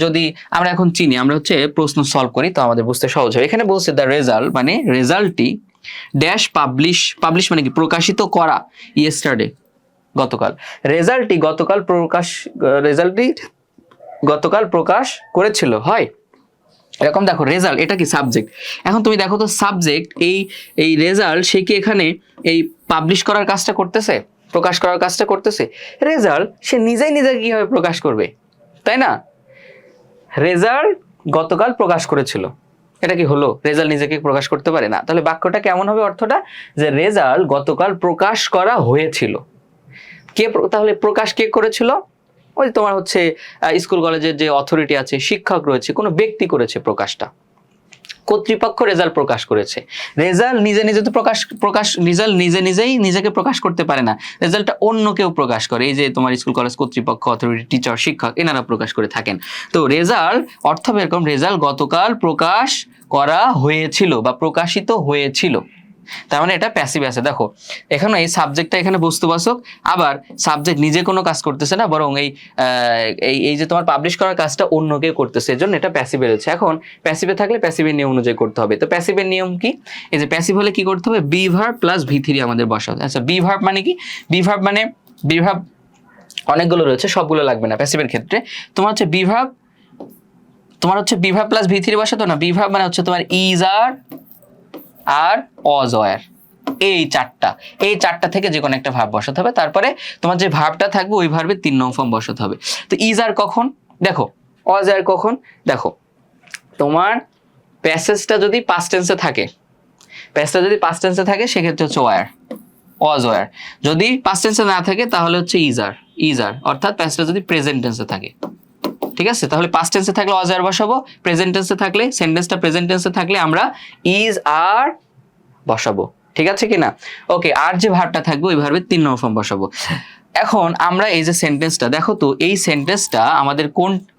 যদি আমরা এখন চিনি, আমরা হচ্ছে প্রশ্ন সলভ করি, তো আমাদের বুঝতে সহজ হবে। এখানে বলছে দ্য রেজাল্ট, মানে রেজাল্টটি ড্যাশ পাবলিশ মানে কি? প্রকাশিত করা, ইয়েস্টারডে, গতকাল। রেজাল্টটি গতকাল প্রকাশ করেছিল, হয় এরকম। দেখো রেজাল্ট, এটা কি? সাবজেক্ট। এখন তুমি দেখো তো, সাবজেক্ট এই রেজাল্ট, সে কি এখানে এই পাবলিশ করার কাজটা করতেছে, প্রকাশ করার কাজটা করতেছে? রেজাল্ট সে নিজেই কিভাবে প্রকাশ করবে, তাই না? রেজাল্ট গতকাল প্রকাশ করেছিল, এটা কি হলো? রেজাল্ট নিজেকে প্রকাশ করতে পারে না। তাহলে বাক্যটা কেমন হবে? অর্থটা যে রেজাল্ট গতকাল প্রকাশ করা হয়েছিল। তাহলে প্রকাশ কে করেছিল? ওই তোমার হচ্ছে স্কুল কলেজের যে অথরিটি আছে, শিক্ষক রয়েছে, কোনো ব্যক্তি করেছে প্রকাশটা। কর্তৃপক্ষ রেজাল্ট প্রকাশ করেছে। রেজাল্ট নিজে তো রেজাল্ট নিজেই নিজেকে প্রকাশ করতে পারে না, রেজাল্টটা অন্য কেউ প্রকাশ করে। এই যে তোমার স্কুল কলেজ কর্তৃপক্ষ, অথরিটি, টিচার, শিক্ষক, এনারা প্রকাশ করে থাকেন। তো রেজাল্ট অর্থ এরকম, রেজাল্ট গতকাল প্রকাশ করা হয়েছিল বা প্রকাশিত হয়েছিল। তার মানে এটা প্যাসিভ আছে। দেখো এখানে এই সাবজেক্টটা এখানে বস্তুবাচক, আবার সাবজেক্ট নিজে কোনো কাজ করতেছে না, বরং এই যে তোমার পাবলিশ করার কাজটা অন্য কেউ করতেছে, এজন্য এটা প্যাসিভে রয়েছে। এখন প্যাসিভে থাকলে প্যাসিভের নিয়ম অনুযায়ী করতে হবে। তো প্যাসিভের নিয়ম কি? এই যে প্যাসিভ হলে কি করতে হবে? বি ভার্ব প্লাস V3 আমাদের বসাতে। আচ্ছা, বি ভার্ব মানে কি? বি ভার্ব অনেকগুলো রয়েছে, সবগুলো লাগবে না প্যাসিভের ক্ষেত্রে। তোমার হচ্ছে বি ভার্ব প্লাস V3 বসাতো না। বি ভার্ব মানে হচ্ছে তোমার ইজ, আর ওয়াজ, ওয়্যার, এই চারটা থেকে যে কোনো একটা ভার্ব বসাতে হবে। তারপরে তোমার যে ভার্বটা থাকবে ওই ভার্বের 3 নং ফর্ম বসাতে হবে। তো ইজ আর কখন? দেখো, ওয়াজ আর কখন? দেখো, তোমার প্যাসেজটা যদি পাস্ট টেন্সে থাকে, সেক্ষেত্রে হচ্ছে ওয়াজ, ওয়্যার। যদি পাস্ট টেন্সে না থাকে তাহলে হচ্ছে ইজ আর, অর্থাৎ প্যাসেজটা যদি প্রেজেন্ট টেন্সে থাকে, ঠিক আছে? তাহলে পাস্ট টেন্সে থাকলে ওয়াজ আর বসাবো, প্রেজেন্ট টেন্সে থাকলে, সেন্টেন্সটা প্রেজেন্ট টেন্সে থাকলে আমরা ইজ আর বসাবো, ঠিক আছে কিনা? ওকে, আর যে ভার্বটা থাকবে ওই ভার্বের 3 নং ফর্ম বসাবো। এখন আমরা এই যে সেন্টেন্সটা, দেখো তো এই সেন্টেন্সটা আমাদের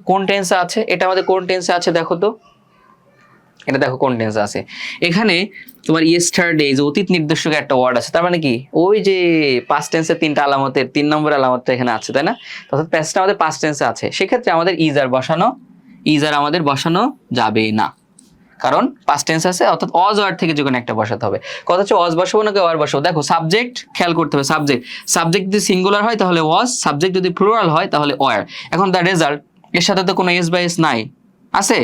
কোন টেন্সে আছে? এটা আমাদের কোন টেন্সে আছে? দেখো তো, এটা দেখো কোন টেন্সে আছে। এখানে তোমার ইয়েস্টারডে, যে অতীত নির্দেশক একটা ওয়ার্ড আছে, তার মানে কি? ওই যে পাস্ট টেন্সের 3টা আলামতের 3 নম্বর আলামতটা এখানে আছে, তাই না? অর্থাৎ প্যাসেজটা আমাদের পাস্ট টেন্সে আছে, সেক্ষেত্রে আমাদের ইজ আর আমাদের বসানো যাবে না, কারণ পাস্ট টেন্স আছে। অর্থাৎ অজ, ওয়ার থেকে যে কোনো একটা বসাতে হবে। কথা হচ্ছে অজ বসাবো নাকি ওয়ার বসাবো? দেখো সাবজেক্ট খেয়াল করতে হবে, সাবজেক্ট যদি সিঙ্গুলার হয় তাহলে ওয়াজ, সাবজেক্ট যদি প্লুরাল হয় তাহলে ওয়ার। এখন দ্য রেজাল্ট, এর সাথে তো কোনো এস বা এস নাই, আছে?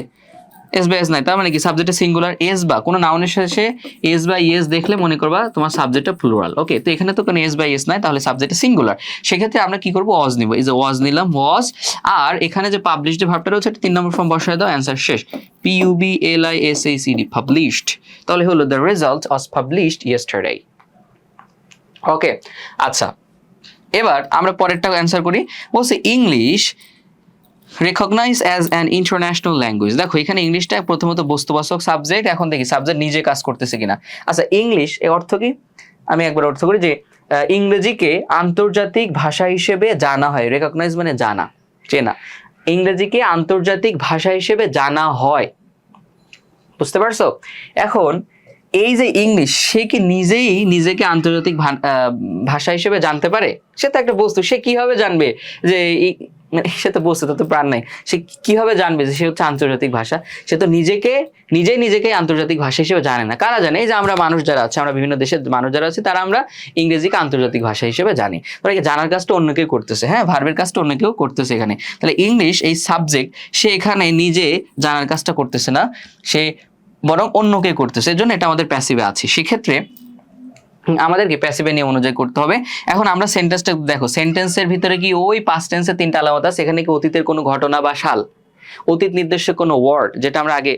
এস বা এস নাই, তার মানে কি? সাবজেক্টে সিঙ্গুলার। এস বা কোনো নাউনের শেষে এস বা ইএস দেখলে মনে করবা তোমার সাবজেক্টটা প্লুরাল। ওকে, তো এখানে তো কোনো এস বা এস নাই, তাহলে সাবজেক্টে সিঙ্গুলার। সেক্ষেত্রে আমরা কি করবো? ওয়াজ নিব। এই যে ওয়াজ নিলাম, ওয়াজ। আর এখানে যে পাবলিশড ভার্বটা রয়েছে 3 নম্বর ফর্ম বসায় দাও, অ্যান্সার শেষ। PUBLISHED, published. তাহলে হলো the result was published yesterday. Okay, আচ্ছা, এবার আমরা পরেরটা অ্যান্সার করি। বলছে English recognise as an international language. দেখো এখানে ইংলিশটা প্রথমত বস্তুবাচক সাবজেক্ট। এখন দেখি সাবজেক্ট নিজে কাজ করতেছে কিনা। আচ্ছা, ইংলিশ এর অর্থ কি? আমি একবার অর্থ করি যে ইংরেজিকে আন্তর্জাতিক ভাষা হিসেবে জানা হয়। রেকগনাইজ মানে জানা, চেনা। ইংরেজিকে আন্তর্জাতিক ভাষা হিসেবে জানা হয়, বুঝতে পারছো? এখন এই যে ইংলিশ, সে কি নিজেই নিজেকে আন্তর্জাতিক ভাষা হিসেবে জানতে পারে? সে তো একটা বস্তু, সে কিভাবে জানবে যে মানে সে তো বসে, তো প্রাণ নাই, সে কিভাবে জানবে যে সে হচ্ছে আন্তর্জাতিক ভাষা? সে তো নিজেকে আন্তর্জাতিক ভাষা হিসেবে জানে না। কারা জানে? এই যে আমরা মানুষ যারা আছে, আমরা বিভিন্ন দেশের মানুষ যারা আছে, তারা আমরা ইংরেজিকে আন্তর্জাতিক ভাষা হিসেবে জানি। তাহলে জানার কাজটা অন্য কেউ করতেছে, হ্যাঁ, ভার্বের কাজটা অন্য কেউ করতেছে এখানে। তাহলে ইংলিশ এই সাবজেক্ট সে এখানে নিজে জানার কাজটা করতেছে না, সে বরং অন্য কেউ করতেছে, এর জন্য এটা আমাদের প্যাসিভে আছে। সেক্ষেত্রে আমাদেরকে প্যাসিভে নিয়ম অনুযায়ী করতে হবে। এখন আমরা সেন্টেন্সটা দেখো, সেন্টেন্সের ভিতরে কি ওই পাস্ট টেন্সের 3টা আলামত আছে। এখানে কি অতীতের কোনো ঘটনা বা সাল, অতীত নির্দেশক কোনো ওয়ার্ড যেটা আমরা আগে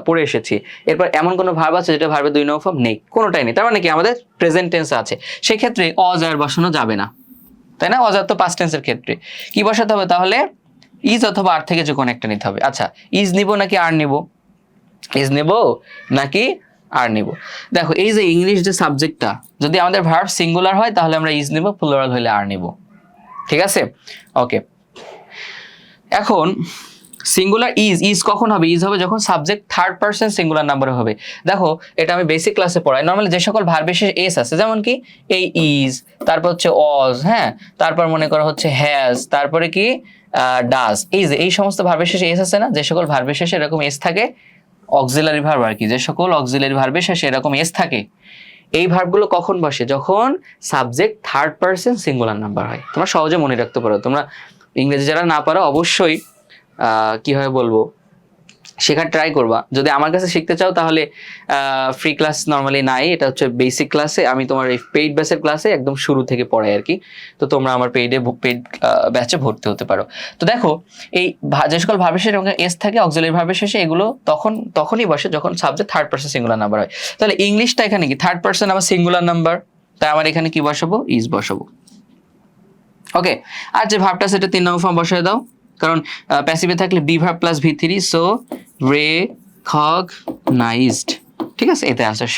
পড়ে এসেছি, এরপর এমন কোনো ভার্ব আছে যেটা ভার্বের 2 নম্বর ফর্ম নেই, কোনোটাই নেই। তার মানে কি আমাদের প্রেজেন্ট টেন্স আছে। সেক্ষেত্রে অজ আর বসানো যাবে না, তাই না? অজ আর তো পাস্ট টেন্সের ক্ষেত্রে কি বসাতে হবে তাহলে? ইজ অথবা আর থেকে যে কোনো একটা নিতে হবে। আচ্ছা, ইজ নিব নাকি আর নিব? ইজ নেব নাকি আর নিব? দেখো এই যে ইংলিশ যে সাবজেক্টটা, যদি আমাদের ভার্ব সিঙ্গুলার হয় তাহলে আমরা ইজ নিব, প্লুরাল হলে আর নিব। ঠিক আছে, ওকে। এখন সিঙ্গুলার ইজ কখন হবে? ইজ হবে যখন subject third person singular number হবে। দেখো এটা আমি বেসিক ক্লাসে পড়াই। নর্মালি যে সকল ভার্বের শেষে এস আছে, যেমন কি এই ইজ, তারপর হচ্ছে অজ, হ্যাঁ, তারপর মনে করা হচ্ছে হ্যাজ, তারপরে কি ডাজ, এই সমস্ত ভার্বের শেষে এস আছে না? যে সকল ভার্বের শেষে এরকম এস থাকে, অক্সিলারি ভার্ব আর কি, যে সকল অক্সিলারি ভার্বের শেষে এরকম এস থাকে, এই ভার্বগুলো কখন বসে? যখন subject third person singular number হয়। তোমরা সহজে মনে রাখতে পারো। তোমরা ইংরেজি যারা না পারো অবশ্যই কিভাবে বলবো শেখার ট্রাই করবা। যদি আমার কাছে শিখতে চাও তাহলে ফ্রি ক্লাস নর্মালি নাই, এটা হচ্ছে বেসিক ক্লাসে। আমি তোমার এই পেইড ব্যাচের ক্লাসে একদম শুরু থেকে পড়াই আর কি। তো তোমরা আমার পেইড ব্যাচে ভর্তি হতে পারো। তো দেখো এই যে সকল ভার্বের শেষে এস থাকে অক্সিলারি ভার্বের শেষে, এগুলো তখনই বসে যখন subject third person singular number হয়। তাহলে ইংলিশটা এখানে কি থার্ড পারসন আবার সিঙ্গুলার নাম্বার, তাই আমার এখানে কি বসাবো? ইজ বসাবো। ওকে, আর যে ভার্বটা সেটা 3 নম্বর ফর্ম বসায় দাও, কারণ প্যাসিভে থাকলে বি ভার্ব প্লাস ভি3, সো রেকগনাইজড। ঠিক আছে, এতে অ্যান্সার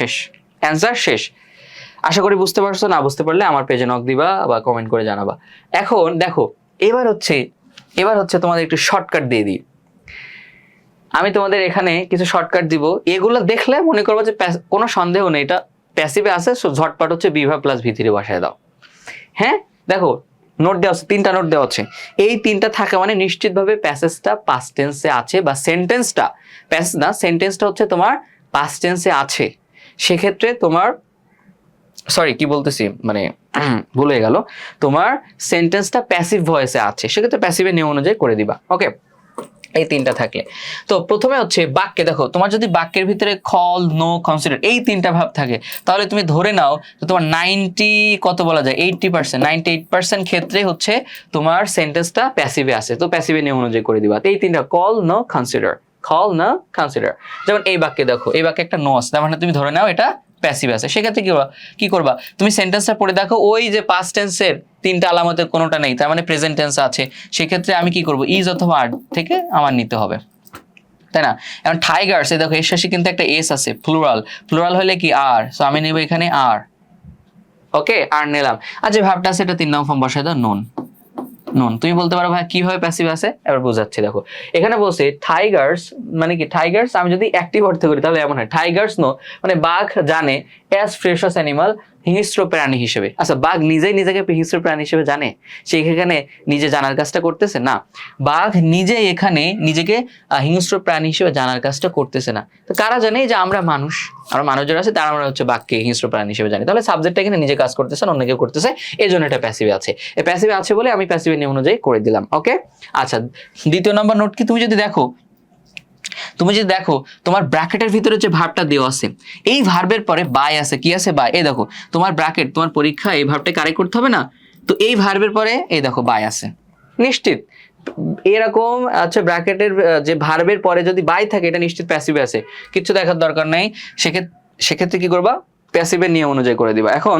শেষ। আশা করি বুঝতে পারছো। না বুঝতে পারলে আমার পেজে নক দিবা বা কমেন্ট করে জানাবা। এখন দেখো এবার হচ্ছে তোমাদের একটু শর্টকাট দিয়ে দিই। আমি তোমাদের এখানে কিছু শর্টকাট দিব, এগুলো দেখলে মনে করবো যে কোনো সন্দেহ নেই এটা প্যাসিভে আছে, সো ঝটপট হচ্ছে বি ভার্ব প্লাস ভি3 বসায় দাও। হ্যাঁ, দেখো নোট দেওয়া আছে, 3টা নোট দেওয়া আছে। এই 3টা থাকে মানে নিশ্চিতভাবে প্যাসেজটা পাস্ট টেন্সে আছে, বা সেন্টেন্সটা, প্যাসেজ না, সেন্টেন্সটা হচ্ছে তোমার পাস্ট টেন্সে আছে। সেক্ষেত্রে তোমার কি বলতেছি, মানে ভুল হয়ে গেল, তোমার সেন্টেন্সটা প্যাসিভ ভয়েসে আছে, সেক্ষেত্রে প্যাসিভের নিয়ম অনুযায়ী করে দিবা। ওকে, এই 3টা থাকলে তো প্রথমে হচ্ছে বাক্যে দেখো, তোমার যদি বাক্যের ভিতরে কল, নো, কনসিডার এই 3টা ভাব থাকে, তাহলে তুমি ধরে নাও যে তোমার 98% ক্ষেত্রে হচ্ছে তোমার সেন্টেন্সটা প্যাসিভে আছে। তো প্যাসিভে নিয়ম অনুযায়ী করে দিবা। এই 3টা কল, নো, কনসিডার, যেমন এই বাক্যে দেখো, এই বাক্যে একটা নো আছে, তার মানে তুমি ধরে নাও এটা প্যাসিভ আছে। সেক্ষেত্রে কি করবা? তুমি সেন্টেন্সটা পড়ে দেখো, ওই যে পাস্ট টেন্সের 3টা আলামতের কোনোটা নেই, তার মানে প্রেজেন্ট টেন্স আছে। সেক্ষেত্রে আমি কি করব? ইজ অথবা আর থেকে আমার নিতে হবে, তাই না? এখন টাইগার্স, দেখো এর শেষে কিন্তু একটা এস আছে, প্লুরাল হলে কি আর, সো আমি নেব এখানে আর। ওকে, আর নিলাম। আর যে ভাবটা আছে এটা 3 নম্বর ফর্ম বসায় দাও, নোন। তুমি বলতে পারো ভাই কিভাবে প্যাসিভ আছে, এবার বোঝাচ্ছি। দেখো এখানে বলছে টাইগার্স, মানে কি টাইগার্স আমি যদি অ্যাক্টিভ অর্থ করি তাহলে এমন হয়, টাইগার্স নো মানে বাঘ জানে অ্যাজ ফ্রেশাস অ্যানিমাল, হিংস্র প্রাণী হিসেবে। আচ্ছা, বাঘ নিজেকে হিংস্র প্রাণী হিসেবে জানে? সে এখানে নিজে জানার কাজটা করতেছে না, বাঘ নিজে এখানে নিজেকে হিংস্র প্রাণী হিসেবে জানার কাজটা করতেছে না। তো কারা জানে? যে আমরা মানুষ যারা আছে তারা আমরা হচ্ছে বাঘকে হিংস্র প্রাণী হিসেবে জানি। তাহলে সাবজেক্টটা এখানে নিজে কাজ করতেছে না, অন্য কেউ করতেছে, এই জন্য এটা প্যাসিভে আছে। এই প্যাসিভে আছে বলে আমি প্যাসিভের নিয়ম অনুযায়ী করে দিলাম। ওকে, আচ্ছা, দ্বিতীয় নম্বর নোট কি, তুমি যদি দেখো তোমার ব্র্যাকেটের ভিতরে যে ভার্বটা দেওয়া আছে, এই ভার্বের পরে বাই আছে, কি আছে? বাই। এই দেখো তোমার ব্র্যাকেট, তোমার পরীক্ষা এই ভার্বটা কারেক্ট করতে হবে না? তো এই ভার্বের পরে এই দেখো বাই আছে, নিশ্চিত এরকম আচ্ছা, ব্র্যাকেটের যে ভার্বের পরে যদি বাই থাকে এটা নিশ্চিত প্যাসিভে আছে, কিছু দেখার দরকার নেই। সেক্ষেত্রে কি করবা? প্যাসিভের নিয়ম অনুযায়ী করে দিবা। এখন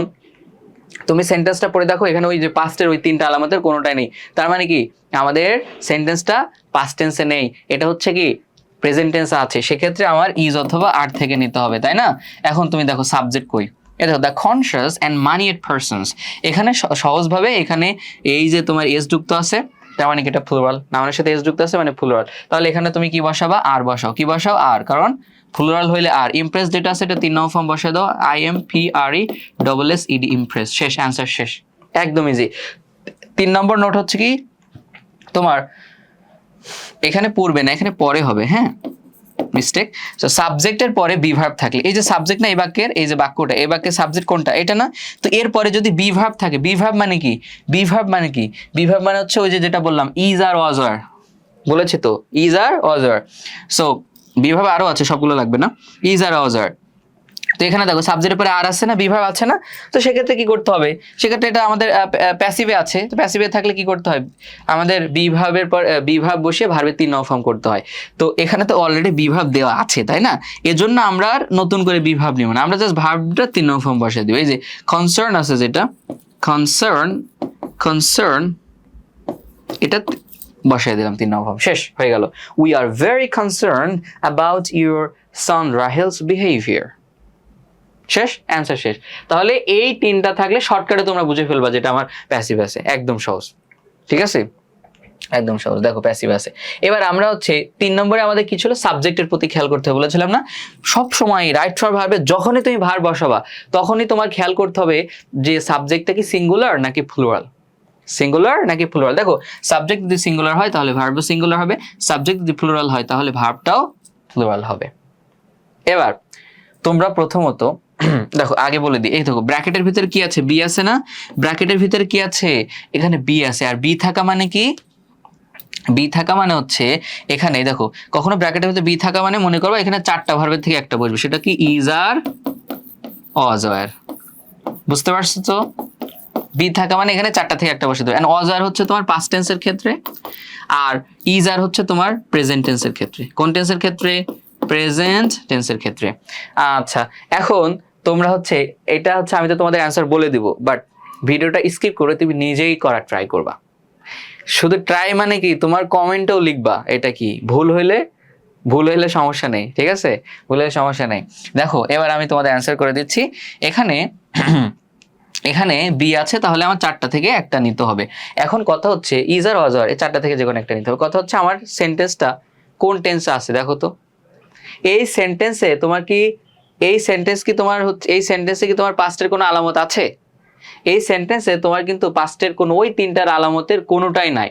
তুমি সেন্টেন্সটা পড়ে দেখো, এখানে ওই যে পাস্টের ওই 3টা আলামতের কোনোটাই নেই, তার মানে কি আমাদের সেন্টেন্সটা পাস্ট টেন্সে নেই, এটা হচ্ছে কি প্রেজেন্ট টেন্সে আছে। সেক্ষেত্রে আমার ইজ অথবা আর থেকে নিতে হবে, তাই না? এখন তুমি দেখো সাবজেক্ট কই, এই দেখো দ্য কনসিয়াস অ্যান্ড মানিয়েড পারসনস, এখানে সহজভাবে এখানে এই যে তোমার এস যুক্ত আছে, তার মানে কি এটা প্লুরাল, নাউনের সাথে এস যুক্ত আছে মানে প্লুরাল। তাহলে এখানে তুমি কি বসাবা? আর বসাও। কি বসাও? আর, কারণ প্লুরাল হইলে আর। ইমপ্রেস যেটা আছে এটা 3 নম্বর ফর্ম বসায় দাও, IMPRESSED, ইমপ্রেস। শেষ, অ্যান্সার শেষ, একদম ইজি। 3 নম্বর নোট হচ্ছে কি তোমার এখানে পড়বে না, এখানে পরে হবে, হ্যাঁ মিস্টেক। তো সাবজেক্টের পরে বি ভার্ব থাকলে, এই যে সাবজেক্ট না এই বাক্যের, এই যে বাক্যটা, এই বাক্যের সাবজেক্ট কোনটা, এটা না, তো এর পরে যদি বি ভার্ব থাকে, বি ভার্ব মানে কি, বি ভার্ব মানে কি, বি ভার্ব মানে হচ্ছে ওই যে যেটা বললাম ইজ আর ওয়াজ আর, বলেছি তো is are was are. So be verb আরো আছে, সবগুলো লাগবে না, ইজ আর ওয়াজ আর। তো এখানে দেখো সাবজেক্টের পরে আর আছে না, বি ভার্ব আছে না, তো সেক্ষেত্রে কি করতে হবে, সেক্ষেত্রে এটা আমাদের প্যাসিভে আছে, তো প্যাসিভে থাকলে কি করতে হয়, আমাদের বি ভার্বের পর বি ভার্ব বসিয়ে ভার্বের 3 নং ফর্ম করতে হয়। তো এখানে তো অলরেডি বি ভার্ব দেওয়া আছে, তাই না, এজন্য আমরা আর নতুন করে বি ভার্ব নিব না, আমরা জাস্ট ভার্বটা 3 নং ফর্ম বসিয়ে দিব। এই যে কনসার্ন আছে যেটা, কনসার্ন এটা বসাই দিলাম 3 নং ফর্ম, শেষ হয়ে গেল। We are very concern about your son Rahel's behaviour, শেষ, অ্যান্সার শেষ। তাহলে এই 3টা থাকলে শর্টকাটে তোমরা বুঝে ফেলবা যেটা আমার প্যাসিভ আছে, একদম সহজ, ঠিক আছে, একদম সহজ। দেখো প্যাসিভ আছে। এবার আমরা হচ্ছে 3 নম্বরে আমাদের কি ছিল, সাবজেক্টের প্রতি খেয়াল করতে বলেছিলাম না, সব সময় রাইট ফর ভার্বে যখনই তুমি ভার্ব বসাবা তখনই তোমার খেয়াল করতে হবে যে সাবজেক্টটা কি সিঙ্গুলার নাকি প্লুরাল, সিঙ্গুলার নাকি প্লুরাল। দেখো সাবজেক্ট যদি সিঙ্গুলার হয় তাহলে ভার্বও সিঙ্গুলার হবে, সাবজেক্ট যদি প্লুরাল হয় তাহলে ভার্বটাও প্লুরাল হবে। এবার তোমরা প্রথমত দেখো আগে বলে দিই, এই দেখো ব্র্যাকেটের ভিতরে কি আছে, বি আছে না, ব্র্যাকেটের ভিতরে কি আছে, এখানে বি আছে, আর বি থাকা মানে কি, বি থাকা মানে হচ্ছে এখানে দেখো, কখনো ব্র্যাকেটের ভিতরে বি থাকা মানে মনে করো এখানে 4টা ভার্বের থেকে একটা বসবে, সেটা কি ইজ আর ওয়াজ আর, বুঝতে পারছো তো, বি থাকা মানে এখানে 4টা থেকে একটা বসে দেবে, এন্ড ওয়াজ আর হচ্ছে তোমার পাস্ট টেন্সের ক্ষেত্রে, আর ইজ আর হচ্ছে তোমার প্রেজেন্ট টেন্সের ক্ষেত্রে, কোন টেন্সের ক্ষেত্রে, প্রেজেন্ট টেন্সের ক্ষেত্রে। আচ্ছা এখন তোমরা হচ্ছে এটা হচ্ছে আমি তো তোমাদের অ্যান্সার বলে দিব, বাট ভিডিওটা স্কিপ করে তুমি নিজেই করা ট্রাই করবা, শুধু ট্রাই মানে কি তোমার কমেন্টেও লিখবা এটা কি, ভুল হইলে সমস্যা নেই, ঠিক আছে, ভুল হলে সমস্যা নেই। দেখো এবার আমি তোমাদের অ্যান্সার করে দিচ্ছি, এখানে এখানে বি আছে তাহলে আমার 4টা থেকে একটা নিতে হবে। এখন কথা হচ্ছে ইজ আর ওয়াজ আর এই 4টা থেকে যে কোনো একটা নিতে হবে, কথা হচ্ছে আমার সেন্টেন্সটা কোন টেন্সে আছে দেখো তো, এই সেন্টেন্সে তোমার কি, এই সেন্টেন্স কি তোমার হচ্ছে, এই সেন্টেন্সে কি তোমার পাস্টের কোনো আলামত আছে, এই সেন্টেন্সে তোমার কিন্তু পাস্টের কোনো ওই 3টার আলামতের কোনোটাই নাই,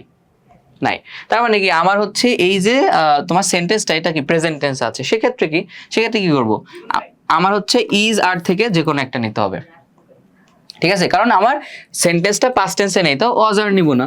নাই। তার মানে কি আমার হচ্ছে এই যে তোমার সেন্টেন্সটা এটা কি প্রেজেন্ট টেন্স আছে, সেক্ষেত্রে কি করব, আমার হচ্ছে ইজ আর থেকে যে কোনো একটা নিতে হবে, ঠিক আছে, কারণ আমার সেন্টেন্সটা পাস্ট টেন্সে নেই, তো ওয়াজ আর নিব না,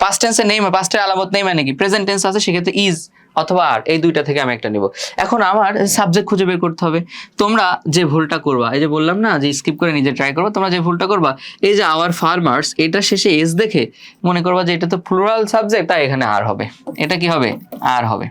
পাস্ট টেন্সে নেই, পাস্টের আলামত নেই মানে কি প্রেজেন্ট টেন্স আছে, সেক্ষেত্রে ইজ অথবা আর, এই 2টা থেকে আমি একটা নিব। এখন আমার সাবজেক্ট খুঁজে বের করতে হবে। তোমরা যে ভুলটা করবা, এই যে বললাম না যে স্কিপ করে নিজে ট্রাই করবা, তোমরা যে ভুলটা করবা, এই যে আওয়ার ফার্মার্স এটা শেষে এস দেখে মনে করবা যে এটা তো প্লুরাল সাবজেক্ট, তাই এখানে আর হবে, এটা কি হবে, আর হবে,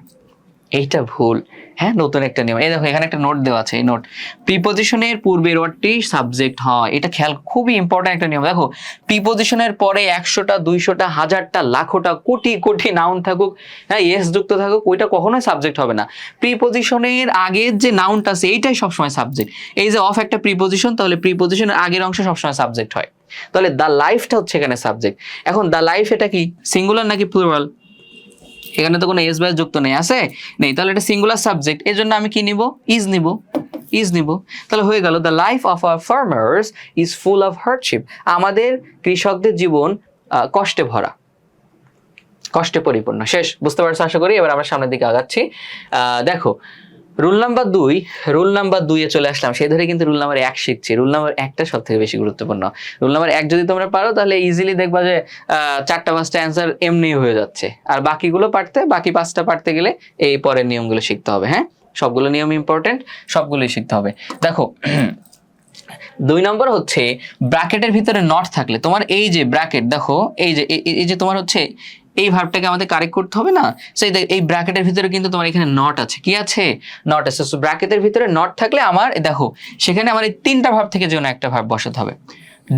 এইটা ভুল। হ্যাঁ নতুন একটা নিয়ম, এই দেখো এখানে একটা নোট দেওয়া আছে, এই নোট, প্রিপোজিশনের পূর্বের ওয়ার্ডটি সাবজেক্ট হয়, এটা খেয়াল, খুবই ইম্পর্টেন্ট একটা নিয়ম। দেখো প্রিপোজিশনের পরে 100টা 200টা 1000টা লাখোটা কোটি কোটি নাউন থাকুক, হ্যাঁ এস যুক্ত থাকুক, ওইটা কখনোই সাবজেক্ট হবে না। প্রিপোজিশনের আগের যে নাউনটা আছে এইটাই সবসময় সাবজেক্ট, এই যে অফ একটা প্রিপোজিশন, তাহলে প্রিপোজিশনের আগের অংশ সবসময় সাবজেক্ট হয়, তাহলে দ্য লাইফটা হচ্ছে এখানে সাবজেক্ট। এখন দ্য লাইফ এটা কি সিঙ্গুলার নাকি প্লুরাল, এখানে তো কোনো এস বাই যুক্ত নেই, আছে নেই, তাহলে এটা সিঙ্গুলার সাবজেক্ট, এর জন্য আমি কি নিব, ইজ নিব, তাহলে হয়ে গেল the life of our farmers is full of hardship, আমাদের কৃষকদের জীবন কষ্টে ভরা, কষ্টে পরিপূর্ণ, শেষ, বুঝতে পারছো আশা করি। এবার আমরা সামনের দিকে আগাচ্ছি। দেখো রুল নাম্বার 2 চলে আসলাম, সেই ধরে কিন্তু রুল নাম্বার 1 শিখছি, রুল নাম্বার 1টা সব থেকে বেশি গুরুত্বপূর্ণ। রুল নাম্বার 1 যদি তোমরা পারো তাহলে ইজিলি দেখবা যে 4টা-5টা অ্যান্সার এমনি হয়ে যাচ্ছে, আর বাকি 5টা পারতে গেলে এই পরের নিয়মগুলো শিখতে হবে, হ্যাঁ সবগুলো নিয়ম ইম্পর্টেন্ট, সবগুলোই শিখতে হবে। দেখো 2 নম্বর হচ্ছে ব্র্যাকেটের ভিতরে নট থাকলে, তোমার এই যে ব্র্যাকেট দেখো, এই যে তোমার হচ্ছে এই ভার্বটাকে আমাদের কারেক্ট করতে হবে না, সেই এই ব্র্যাকেটের ভিতরে কিন্তু তোমার এখানে নট আছে, কি আছে, নট আছে। সো ব্র্যাকেটের ভিতরে নট থাকলে আমার দেখো সেখানে আমার এই 3টা ভার্ব থেকে যে কোনো একটা ভার্ব বসাতে হবে,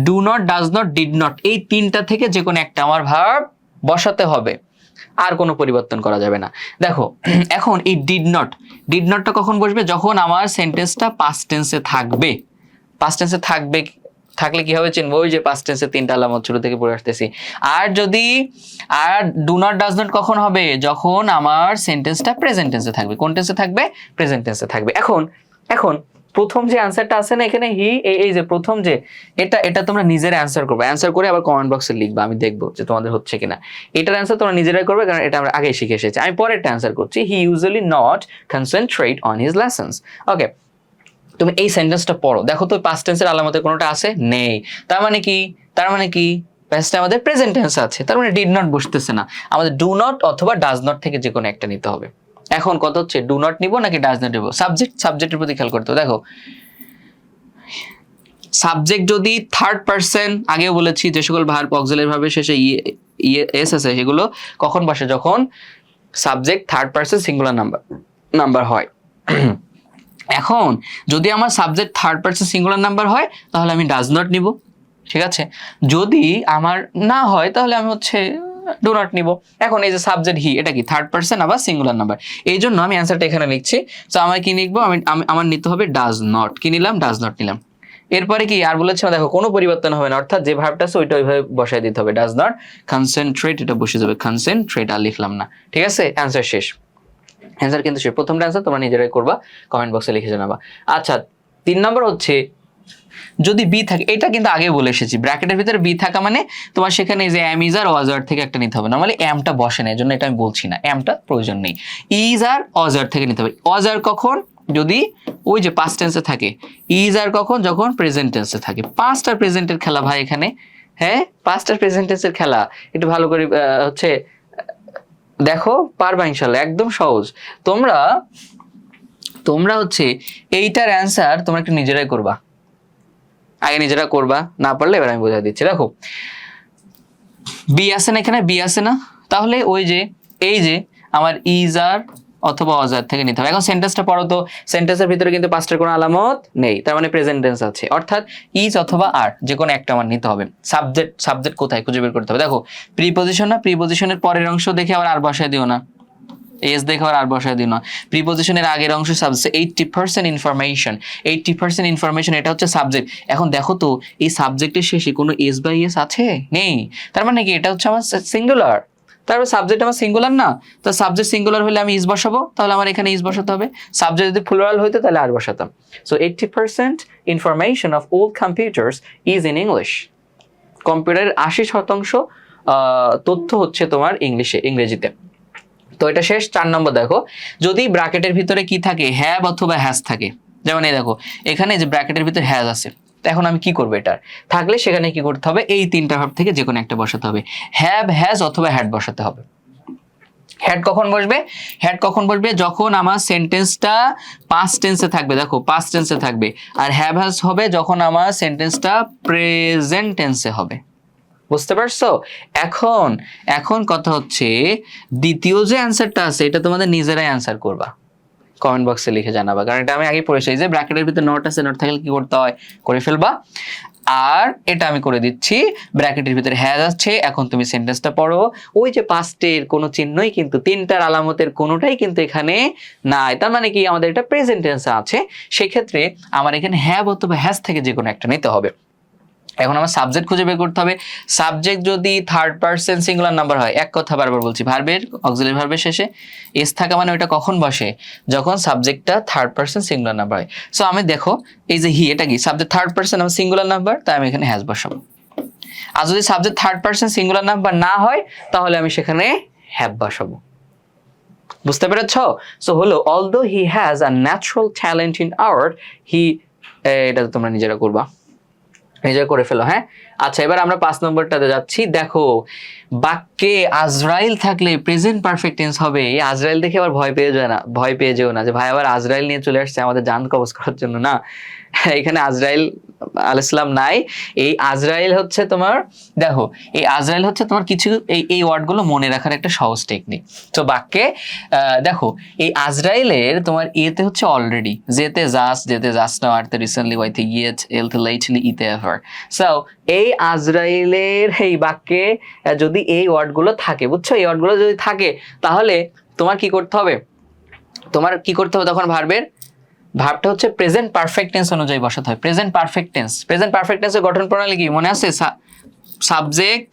do not, does not, did not, এই 3টা থেকে যে কোনো একটা আমার ভার্ব বসাতে হবে, আর কোনো পরিবর্তন করা যাবে না। দেখো এখন এই ডিড নটটা কখন বসবে, যখন আমার সেন্টেন্সটা পাস্ট টেন্সে থাকবে, পাস্ট টেন্সে থাকলে কি হবে চিনবো, ওই যে পাস্ট টেন্সে 3টা আলামত শুরু থেকে পড়ে আসতেছি। আর ডু নট ডাজ নট কখন হবে, যখন আমার সেন্টেন্সটা প্রেজেন্ট টেন্সে থাকবে, কোন টেন্সে থাকবে, প্রেজেন্ট টেন্সে থাকবে। এখন প্রথম যে অ্যান্সারটা আছে না এখানে হি, এই যে প্রথম যে এটা তোমরা নিজেরা অ্যান্সার করবে, অ্যান্সার করে আবার কমেন্ট বক্সে লিখবা, আমি দেখবো যে তোমাদের হচ্ছে কিনা। এটার অ্যান্সার তোমরা নিজেরাই করবে, কারণ এটা আমরা আগেই শিখে এসেছি। আমি পরেরটা অ্যান্সার করছি, he usually not concentrate on his lessons. Okay, তুমি এই সেন্টেন্সটা পড়ো, দেখো তো পাস্ট টেন্সের আলামতে কোনোটা আছে? নেই। তার মানে কি পাস্টে আমাদের প্রেজেন্ট টেন্স আছে, তার মানে ডিড নট বসতেছে না, আমাদের ডু নট অথবা ডাজ নট থেকে যে কোনো একটা নিতে হবে। এখন কথা হচ্ছে ডু নট নিব নাকি ডাজ নট নিব? সাবজেক্টের প্রতি খেয়াল করতে হবে। দেখো সাবজেক্ট যদি থার্ড পারসন, আগেও বলেছি যে সকল ভার্ব অক্সিলারি ভার্বের শেষে এস আছে সেগুলো কখন বসে? যখন subject third person singular number হয়। এখন যদি আমার subject third person singular number হয় তাহলে আমি ডাজ নট নিব, ঠিক আছে? যদি আমার না হয় তাহলে আমি হচ্ছে ডু নট নিব। এখন এই যে সাবজেক্ট হি, এটা কি থার্ড পারসন আবার সিঙ্গুলার নাম্বার, এই জন্য আমি অ্যান্সারটা এখানে লিখছি। তো আমার কি লিখবো? আমার নিতে হবে ডাজ নট। কি নিলাম? ডাজ নট নিলাম। এরপরে কি আর বলেছে? দেখো কোনো পরিবর্তন হবে না, অর্থাৎ যে ভার্বটা আছে ওইটা ওইভাবে বসায় দিতে হবে, ডাজ নট কনসেন্ট্রেট, এটা বসে যাবে কনসেন্ট্রেট, আর লিখলাম না, ঠিক আছে? অ্যান্সার শেষ। অ্যান্সার কিন্তু শেষ, প্রথমটা অ্যান্সার তোমরা নিজেরাই করবা, কমেন্ট বক্সে লিখে জানাবা। আচ্ছা 3 নম্বর হচ্ছে যদি বি থাকে, এটা কিন্তু আগে বলে এসেছি, ব্র্যাকেটের ভিতরে বি থাকা মানে তোমার সেখানে যে এম ইজ আর ওয়াজ আর থেকে একটা নিতে হবে। নরমালি এমটা বসে না, এই জন্য এটা আমি বলছি না, এমটা প্রয়োজন নেই। ইজ আর ওয়াজ আর থেকে নিতে হবে। ওয়াজ আর কখন? যদি ওই যে পাস্ট টেন্সে থাকে। ইজ আর কখন? যখন প্রেজেন্ট টেন্সে থাকে। পাস্ট আর প্রেজেন্টের খেলা ভাই এখানে, হ্যাঁ পাস্ট আর প্রেজেন্ট টেন্সের খেলা। একটু ভালো করে হচ্ছে দেখো, পারবা ইনশাল্লাহ, একদম সহজ। তোমরা হচ্ছে এইটার অ্যান্সার তোমরা একটু নিজেরাই করবা, আগে নিজেরা করবা, না পারলে এবার আমি বোঝাই দিচ্ছি। দেখো বি আছে না এখানে? বি আছে না? তাহলে ওই যে এই যে আমার ইজ আর অথবা ওয়াজ আর থেকে নিতে হবে। এখন সেন্টেন্সটা পড়ো তো, সেন্টেন্সের ভিতরে কিন্তু পাস্টের কোনো আলামত নেই, তার মানে প্রেজেন্ট টেন্স আছে, অর্থাৎ ইজ অথবা আর যে কোনো একটা আমার নিতে হবে। সাবজেক্ট কোথায় খুঁজে বের করতে হবে? দেখো প্রিপজিশন না, প্রিপজিশনের পরের অংশ দেখে আবার আর বসায় দিও না, এস দেখে আর বসায় দিও না। প্রিপজিশনের আগের অংশ সাবজেক্ট, 80% ইনফরমেশন, 80% ইনফরমেশন এটা হচ্ছে সাবজেক্ট। এখন দেখো তো এই সাবজেক্টের শেষে কোনো এস বাই এস আছে? নেই, তার মানে কি এটা হচ্ছে আমার সিঙ্গুলার, তারপর সাবজেক্ট আমার সিঙ্গুলার না, তো সাবজেক্ট সিঙ্গুলার হলে আমি ইজ বসাবো, তাহলে আমার এখানে ইজ বসাতে হবে। সাবজেক্ট যদি প্লুরাল হইতো তাহলে আর বসাতাম। So 80% information of all computers is in English. কম্পিউটারের 80% তথ্য হচ্ছে তোমার ইংরেজিতে। তো এটা শেষ। 4 নম্বর দেখো, যদি ব্র্যাকেটের ভিতরে কি থাকে? হ্যাভ অথবা হ্যাজ থাকে। যেমন এই দেখো এখানে যে ব্র্যাকেটের ভিতরে হ্যাজ আছে, এখন আমি কি করবো? এটার থাকলে সেখানে কি করতে হবে? এই 3টা ভার্ব থেকে যে কোনো একটা বসাতে হবে, হ্যাভ, হ্যাজ অথবা হ্যাড বসাতে হবে। হ্যাড কখন বসবে? হ্যাড কখন বসবে? যখন আমার সেন্টেন্সটা পাস্ট টেন্সে থাকবে। দেখো পাস্ট টেন্সে থাকবে। আর হ্যাভ হ্যাজ হবে যখন আমার সেন্টেন্সটা প্রেজেন্ট টেন্সে হবে। বুঝতে পারছো? এখন কথা হচ্ছে দ্বিতীয় যে অ্যান্সারটা আছে এটা তোমাদের নিজেরাই অ্যান্সার করবা, কমেন্ট বক্সে লিখে জানাবা, কারণ এটা আমি আগে পড়েছি। যে ব্র্যাকেটের ভিতরে নট আছে, নট থাকলে কি করতে হয়? করে ফেলবা। আর এটা আমি করে দিচ্ছি, ব্র্যাকেটের ভিতরে হ্যাজ আছে, এখন তুমি সেন্টেন্সটা পড়ো। ওই যে পাস্টের কোনো চিহ্নই কিন্তু, 3টার আলামতের কোনোটাই কিন্তু এখানে নাই, তার মানে কি আমাদের এটা প্রেজেন্ট টেন্সে আছে। সেক্ষেত্রে আমার এখানে হ্যাভ অথবা হ্যাজ থেকে যে কোনো একটা নিতে হবে। এখন আমার সাবজেক্ট খুঁজে বের করতে হবে। সাবজেক্ট যদি থার্ড পারসন সিঙ্গুলার নাম্বার হয়, এক কথা বারবার বলছি, ভার্বের অক্সিলারি ভার্বের শেষে এস থাকা মানে ওইটা কখন বসে? যখন সাবজেক্টটা থার্ড পারসন সিঙ্গুলার নাম্বার হয়। সো আমি দেখো এই যে হি, এটা কি সাবজেক্ট থার্ড পারসন, আমার সিঙ্গুলার নাম্বার, তাই আমি এখানে হ্যাজ বসাবো। আর যদি subject third person singular number না হয় তাহলে আমি সেখানে হ্যাভ বসাবো। বুঝতে পেরেছো? সো হলো although he has a natural talent in art, he, এটা তোমরা নিজেরা করবা, নিজে করে ফেলো। হ্যাঁ আচ্ছা, এবার আমরা 5 নম্বরটাতে যাচ্ছি। দেখো বাক্যে আজরাইল থাকলে প্রেজেন্ট পারফেক্ট টেন্স হবে। এই আজরাইল দেখে আবার ভয় পেয়ে যেও না যে ভাই আবার আজরাইল নিয়ে চলে আসছে আমাদের জান কবজ করার জন্য। না, এখানে আজরাইল আলাইহিসসালাম নাই। এই আজরাইল হচ্ছে তোমার, দেখো এই আজরাইল হচ্ছে তোমার কিছু এই ওয়ার্ডগুলো মনে রাখার একটা সহজ টেকনিক। তো বাক্যে দেখো এই আজরাইলের তোমার এতে হচ্ছে অলরেডি, যেতে যাস না, আর রিসেন্টলি ওয়াইতে ইয়েট এলতে লেটলি ইতে এভার। সো এই আজরাইলের এই বাক্যে যদি এই ওয়ার্ডগুলো থাকে, বুঝছো, এই ওয়ার্ডগুলো যদি থাকে তাহলে তোমার কি করতে হবে? তখন ভার্বটা হচ্ছে প্রেজেন্ট পারফেক্ট টেন্স অনুযায়ী বসাতে হয়। প্রেজেন্ট পারফেক্ট টেন্সের গঠন প্রণালী কি মনে আছে? সাবজেক্ট,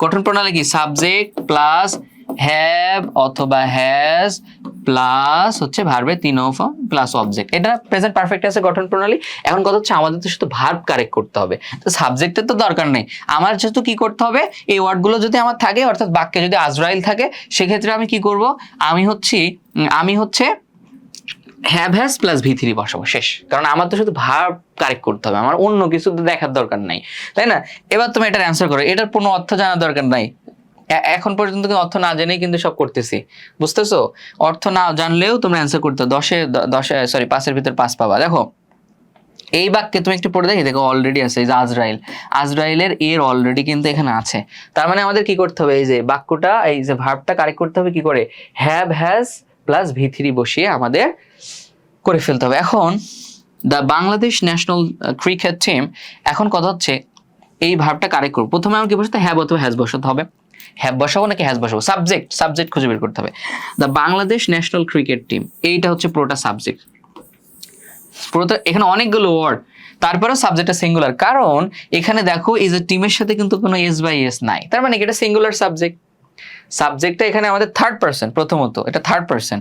গঠন প্রণালী কি? সাবজেক্ট প্লাস হ্যাভ অথবা হ্যাজ প্লাস হচ্ছে ভার্বের 3 নং ফর্ম প্লাস অবজেক্ট। এটা প্রেজেন্ট পারফেক্ট টেন্সের গঠন প্রণালী। এখন কথা হচ্ছে আমাদের তো শুধু ভার্ব কারেক্ট করতে হবে, তো সাবজেক্টের তো দরকার নেই। আমার যেহেতু কি করতে হবে, এই ওয়ার্ডগুলো যদি আমার থাকে, অর্থাৎ বাক্যে যদি আজরাইল থাকে, সেক্ষেত্রে আমি কি করব, আমি হচ্ছে have has plus V three বসাবো, শেষ। কারণ আমার তো শুধু ভার্ব কারেক্ট করতে হবে, আমার অন্য কিছু তো দেখার দরকার নাই, তাই না? এবার তুমি এটার অ্যান্সার করো, এটার কোনো অর্থ জানার দরকার নাই। এখন পর্যন্ত কিন্তু অর্থ না জেনেই কিন্তু সব করতেছি, বুঝতেছো? অর্থ না জানলেও তোমরা অ্যান্সার করতে 5-এর ভিতর 5 পাবা। দেখো এই বাক্যে তুমি একটু পড়ে দেখো অলরেডি আছে, এই যে আজরাইল, আজরাইলের এর অলরেডি কিন্তু এখানে আছে। তার মানে আমাদের কি করতে হবে, এই যে বাক্যটা, এই যে ভার্বটা কারেক্ট করতে হবে কি করে, have has plus V three বসিয়ে আমাদের করে ফেলতে হবে। এখন the Bangladesh national cricket team, এখন কথা হচ্ছে এই ভার্বটা কারেক্ট করবো, প্রথমে আমার কি বসাতে, হ্যাভ অথবা হ্যাজ বসাতে হবে। হ্যাভ বসাবো নাকি হ্যাজ বসাবো, সাবজেক্ট খুঁজে বের করতে হবে। The Bangladesh national cricket team, এইটা হচ্ছে পুরোটা সাবজেক্ট, পুরোটা, এখানে অনেকগুলো ওয়ার্ড, তারপরেও সাবজেক্টটা সিঙ্গুলার, কারণ এখানে দেখো এই যে টিমের সাথে কিন্তু কোনো এস বাই এস নাই, তার মানে এটা সিঙ্গুলার সাবজেক্ট। সাবজেক্টটা এখানে আমাদের থার্ড পারসন, প্রথমত এটা থার্ড পারসন,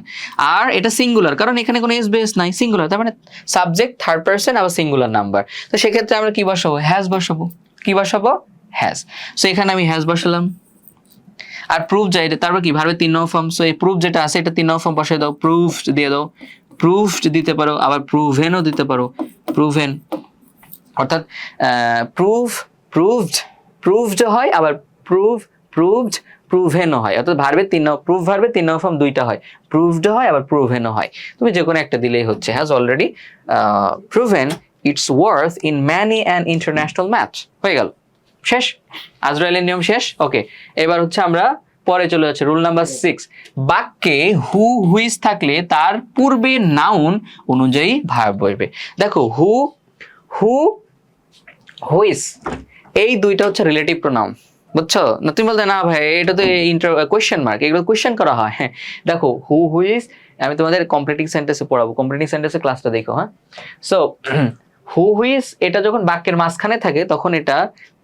আর এটা সিঙ্গুলার, কারণ এখানে কোনো এস বাই এস নাই, সিঙ্গুলার, তার মানে সাবজেক্ট থার্ড পারসন আবার সিঙ্গুলার নাম্বার। তো সেক্ষেত্রে আমরা কি বসাবো, হ্যাজ বসাবো। কি বসাবো, হ্যাজ। সো এখানে আমি হ্যাজ বসালাম। আর প্রুফ যাই, তারপর কি ভার্বের 3 নং ফর্ম, সো এই প্রুফ যেটা আছে এটা 3 নং ফর্ম বসাই দাও, প্রুফ দিয়ে দাও, প্রুফড দিতে পারো, আবার প্রুভেনও দিতে পারো, প্রুভেন, অর্থাৎ প্রুভড হয়, আবার প্রুভড প্রুভেনও হয়, অর্থাৎ প্রুফ ভার্বের 3 নং ফর্ম দুইটা হয়, প্রুভড হয় আবার প্রুভেনও হয়। তুমি যে কোনো একটা দিলেই হচ্ছে। Has already proven its worth in many an international match, হয়ে গেল, শেষ। আজরাইলের নিয়ম শেষ। ওকে, এবার হচ্ছে আমরা পরে চলে যাচ্ছে রুল নাম্বার 6। বাক্যে হুইজ থাকলে তার পূর্বে নাউন অনুযায়ী ভার্ব বসবে। দেখো হুইজ, এই দুইটা হচ্ছে রিলেটিভ প্রোনাউন, বুঝছো না? তুমি বলতে না ভাই এটা তো কোয়েশ্চেন মার্ক, এগুলো কোয়েশ্চেন করা হয়। হ্যাঁ দেখো হুইজ, আমি তোমাদের কমপ্লিটিং সেন্টেন্সে পড়াবো, কমপ্লিটিং সেন্টেন্সে ক্লাসটা দেখো। হ্যাঁ, সো হুইজ এটা যখন বাক্যের মাঝখানে থাকে তখন এটা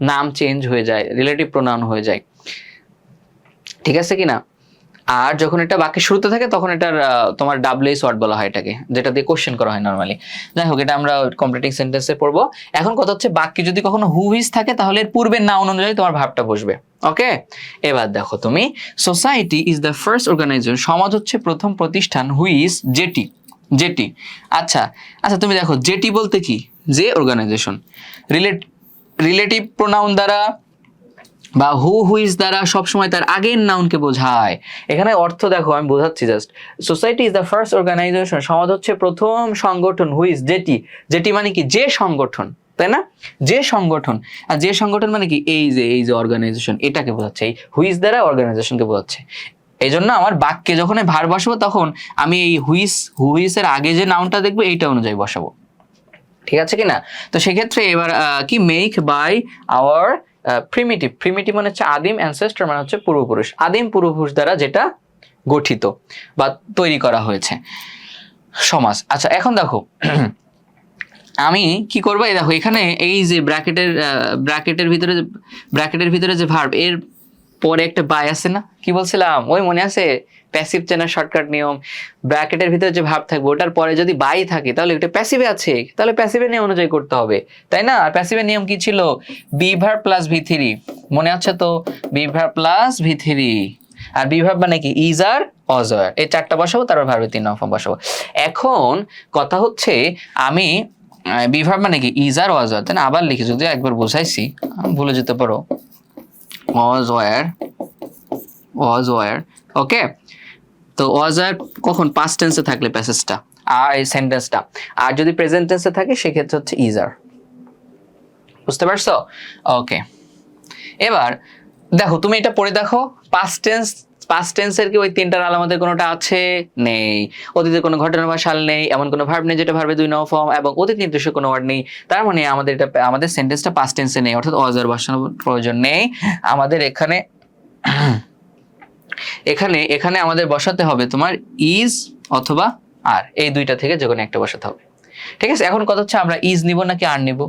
নাম চেঞ্জ হয়ে যায়, রিলেটিভ প্রোনাউন হয়ে যায়, ঠিক আছে কিনা? আর যখন এটা বাক্যের শুরুতে থাকে তখন এটার তোমার ডাবলএস ওয়ার্ড বলা হয় এটাকে, যেটা দিয়ে কোশ্চেন করা হয় নরমালি। যাই হোক, এটা আমরা কমপ্লিটিং সেন্টেন্সে পড়বো। এখন কথা হচ্ছে বাক্যে যদি কখনো হুইজ থাকে তাহলে এর পূর্বের নাউন অনুযায়ী তোমার ভাবটা বসবে। ওকে, এবার দেখো তুমি, society is the first organisation, সমাজ হচ্ছে প্রথম প্রতিষ্ঠান, হুইজ জেটি। আচ্ছা, তুমি দেখো জেটি বলতে কি, যে অর্গানাইজেশন, রিলেটিভ প্রোনাউন দ্বারা বা হুইজ দ্বারা সবসময় তার আগের নাউনকে বোঝায়। এখানে অর্থ দেখো, আমি বোঝাচ্ছি just. Society is the first organisation, সমাজ হচ্ছে প্রথম সংগঠন, হুইজ জেটি মানে কি, যে সংগঠন, তাই না? যে সংগঠন, আর যে সংগঠন মানে কি, এই যে অর্গানাইজেশন, এটাকে বোঝাচ্ছে, এই হুইজ দ্বারা অর্গানাইজেশনকে বোঝাচ্ছে। এই জন্য আমার বাক্যে যখন ভার বসাবো তখন আমি এই হুইজের আগে যে নাউনটা দেখবো এইটা অনুযায়ী বসাবো, ঠিক আছে কিনা? তো সেক্ষেত্রে এবার কি, মেক বাই আওয়ার প্রিমিটিভ মানে হচ্ছে আদিম, অ্যানসেস্টর মানে হচ্ছে পূর্বপুরুষ, আদিম পূর্বপুরুষ দ্বারা যেটা গঠিত বা তৈরি করা হয়েছে সমাজ। আচ্ছা, এখন দেখো আমি কি করবো, এই দেখো এখানে এই যে ব্র্যাকেটের ভিতরে যে ভার্ব, এর পরে একটা বাই আছে না, কি বলছিলাম, ওই মনে আছে প্যাসিভ চেনার শর্টকাট নিয়ম, ব্র্যাকেটের ভিতরে যে ভার্ব থাকবে ওটার পরে যদি বাই থাকে তাহলে এটা প্যাসিভে আছে, তাহলে প্যাসিভের নিয়ম অনুযায়ী করতে হবে, তাই না? আর প্যাসিভের নিয়ম কি ছিল, be verb plus V three, মনে আছে তো, be verb plus V three, আর বি ভার্ব মানে কি, ইজ আর ওয়াজ ওয়্যার, এই চারটা বসাবো, তারপর ভার্বের 3 নং ফর্ম বসাবো। এখন কথা হচ্ছে আমি বি ভার্ব মানে কি, ইজ আর ওয়াজ ওয়্যার, তাই না? আবার লিখি, যদি একবার বোঝাইছি ভুলে যেতে পারো, ওয়াজ ওয়্যার, ওকে। তো ওয়াজ ওয়্যার কখন, পাস্ট টেন্সে থাকলে প্যাসেজটা আর এই সেন্টেন্সটা, আর যদি প্রেজেন্ট টেন্সে থাকে সেক্ষেত্রে হচ্ছে ইজ আর, বুঝতে পারছো? ওকে, এবার দেখো তুমি এটা পড়ে দেখো, পাস্ট টেন্সের কি ওই তিনটার আলামতের কোনোটা আছে, নেই। অতীতের কোনো ঘটনা বা সাল নেই, এমন কোনো ভার্ব নেই যেটা ভার্বে 2 নং ফর্ম, এবং অতীত নির্দেশক কোনো ওয়ার্ড নেই। তার মানে আমাদের সেন্টেন্সটা পাস্ট টেন্সে নেই, অর্থাৎ ওয়াজ আর বসানোর প্রয়োজন নেই আমাদের। এখানে আমাদের বসাতে হবে তোমার ইজ অথবা আর, এই দুইটা থেকে যে কোনো একটা বসাতে হবে, ঠিক আছে? এখন কথা হচ্ছে আমরা ইজ নিব নাকি আর নিব,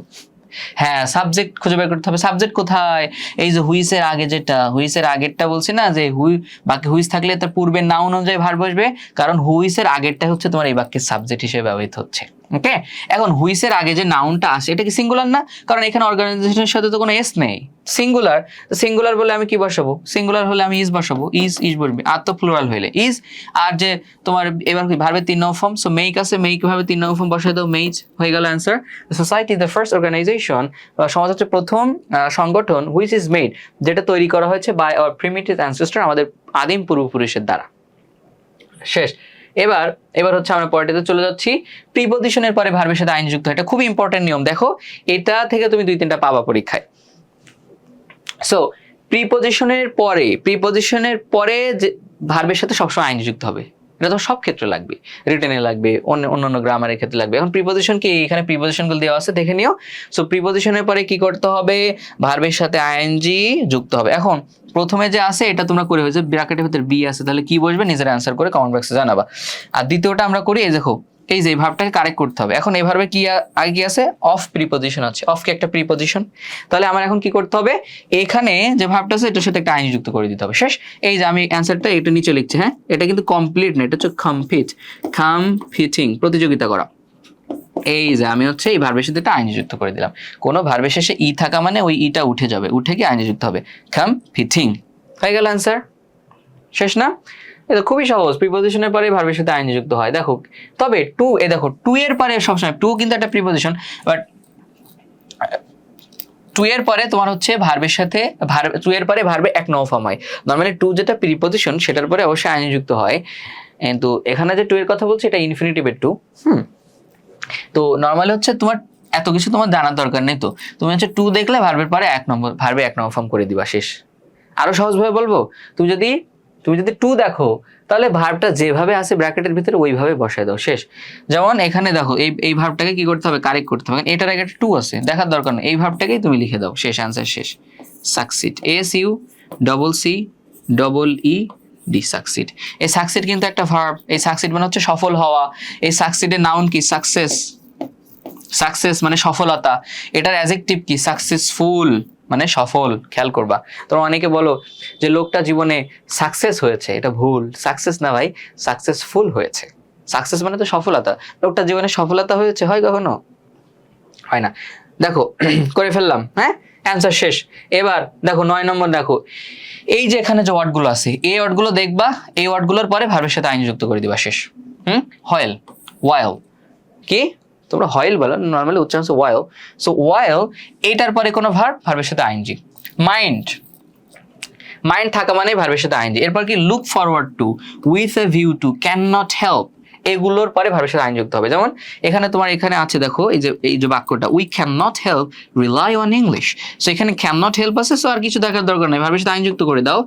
হ্যাঁ, সাবজেক্ট খুঁজে বের করতে হবে। সাবজেক্ট কোথায়? এই যে হুইসের আগে, যেটা হুইসের আগেরটা বলছি না, যে বাকি হুইস থাকলে তার পূর্বের নাউন অনুযায়ী ভার্ব বসবে, কারণ হুইসের আগেরটা হচ্ছে তোমার এই বাক্যের সাবজেক্ট হিসেবে ব্যবহৃত হচ্ছে। ওকে, এখন হুইসের আগে যে নাউনটা আসে এটা কি সিঙ্গুলার না? কারণ এখানে অর্গানাইজেশনের সাথে তো কোনো এস নেই, সিঙ্গুলার। সিঙ্গুলার বলে আমি কি বসাবো? সিঙ্গুলার হলে আমি ইজ বসাবো, ইজ বসবে। আর তো প্লুরাল হইলে ইজ। আর যে তোমার এবার কি ভার্বের 3 নম্বর ফর্ম, সো মেক আছে, মেক ভাবে 3 নম্বর ফর্ম বসাই দাও, মেজ হয়ে গেল answer. Society the first organisation, সমাজ হচ্ছে প্রথম সংগঠন, হুইচ ইজ মেড, যেটা তৈরি করা হয়েছে বাই আওয়ার প্রিমিটিভ অ্যানসেস্টর, আমাদের আদিম পূর্বপুরুষের দ্বারা। শেষ। এবার হচ্ছে আমরা পরেরটাতে চলে যাচ্ছি। প্রিপজিশনের পরে ভার্বের সাথে আইন যুক্ত হয়, এটা খুবই ইম্পর্টেন্ট নিয়ম। দেখো, এটা থেকে তুমি 2-3টা পাবা পরীক্ষায়। সো প্রিপজিশনের পরে যে ভার্বের সাথে সবসময় আইন যুক্ত হবে, এটা তো সব ক্ষেত্রে লাগবে, রিটেনে লাগবে, অন্যান্য গ্রামারের ক্ষেত্রে লাগবে। এখন প্রিপজিশন কি, এখানে প্রিপজিশনগুলো দেওয়া আছে, দেখে নিও। সো প্রিপজিশনের পরে কি করতে হবে? ভার্বের সাথে আইএনজি যুক্ত হবে। এখন প্রথমে যে আছে এটা তোমরা করে হয়েছে, ব্র্যাকেটের ভিতরে বি আছে, তাহলে কি বসবে নিজের অ্যান্সার করে কমেন্ট বক্সে জানাবা। আর দ্বিতীয়টা আমরা করি, এই দেখো, এই যে ভার্বটাকে কারেক্ট করতে হবে। এখন এই ভার্বে কি আগে কি আছে? অফ প্রিপজিশন আছে, অফ কি একটা প্রিপজিশন? তাহলে আমার এখন কি করতে হবে? এখানে যে ভার্বটা আছে এটার সাথে একটা আইন যুক্ত করে দিতে হবে। শেষ। এই যে আমি অ্যান্সারটা এটা নিচে লিখছি, হ্যাঁ, এটা কিন্তু কমপ্লিট না, এটা হচ্ছে কমফিটিং, প্রতিযোগিতা করা। এই যে আমি হচ্ছে এই ভার্বের সাথে একটা আইন যুক্ত করে দিলাম। কোনো ভার্বের শেষে ই থাকা মানে ওই ইটা উঠে যাবে, উঠে গিয়ে আইন যুক্ত হবে, কমফিটিং হয়ে গেল অ্যান্সার। শেষ না? এটা খুবই সহজ, প্রিপজিশনের পরে ভার্বের সাথে আইন যুক্ত হয়। দেখো, তবে টু, দেখো টু এর পরে সবসময়, টু কিন্তু একটা প্রিপজিশন, বাট টু এর পরে তোমার হচ্ছে ভার্বের সাথে টু এর পরে ভার্বে 1 নম্বর ফর্ম হয়। নর্মালি টু যেটা প্রিপজিশন সেটার পরে অবশ্যই আইন যুক্ত হয়, কিন্তু এখানে যে টু এর কথা বলছি এটা ইনফিনিটিভের টু। তো নর্মালি হচ্ছে তোমার এত কিছু তোমার জানার দরকার নেই। তো তুমি হচ্ছে টু দেখলে ভার্বের পরে ভার্বে 1 নম্বর ফর্ম করে দিবা, শেষ। আরো সহজভাবে বলবো, তুমি যদি টু দেখো তাহলে ভার্বটা যেভাবে আছে ব্র্যাকেটের ভিতরে ওইভাবে বসায় দাও, শেষ। যেমন এখানে দেখো, এই ভার্বটাকে কি করতে হবে? কারেক্ট করতে হবে। এটার আগে একটা টু আছে, দেখার দরকার নেই, এই ভার্বটাকেই তুমি লিখে দাও, শেষ, অ্যান্সার শেষ। Succeed, SUCCED, succeed. এই সাকসিড কিন্তু একটা ভার্ব। এই সাকসিড মানে হচ্ছে সফল হওয়া। এই সাকসিডের নাউন কি? সাকসেস মানে সফলতা। এটার অ্যাডজেক্টিভ কি? সাকসেসফুল মানে সফল। খেয়াল করবা, তোমরা অনেকে বলো যে লোকটা জীবনে সাকসেস হয়েছে, এটা ভুল। সাকসেস না ভাই, সাকসেসফুল হয়েছে। সাকসেস মানে তো সফলতা, লোকটা জীবনে সফলতা হয়েছে, হয় কখনো? হয় না। দেখো করে ফেললাম, হ্যাঁ, অ্যান্সার শেষ। এবার দেখো 9 নম্বর, দেখো এই যে এখানে যে ওয়ার্ডগুলো আছে, এই ওয়ার্ডগুলো দেখবা, এই ওয়ার্ডগুলোর পরে ভার্বের সাথে আইন যুক্ত করে দিবা, শেষ। হয়েল, ওয়াইল, কি তোমরা হয়েল বলো, নর্মালি উচ্চারণ হচ্ছে ওয়াইল। সো ওয়াইল, এটার পরে কোনো ভার্বের সাথে আইনজি। মাইন্ড থাকা মানে ভার্বের সাথে আইনজি। এরপর কি? Look forward to, with a view to, can not help, এগুলোর পরে ভার্বের সাথে আইন যুক্ত হবে। যেমন এখানে তোমার এখানে আছে, দেখো এই যে বাক্যটা, we can not help rely on English. So এখানে ক্যান নট হেল্প আছে, সো আর কিছু দেখার দরকার নেই, ভার্বের সাথে আইন যুক্ত করে দাও,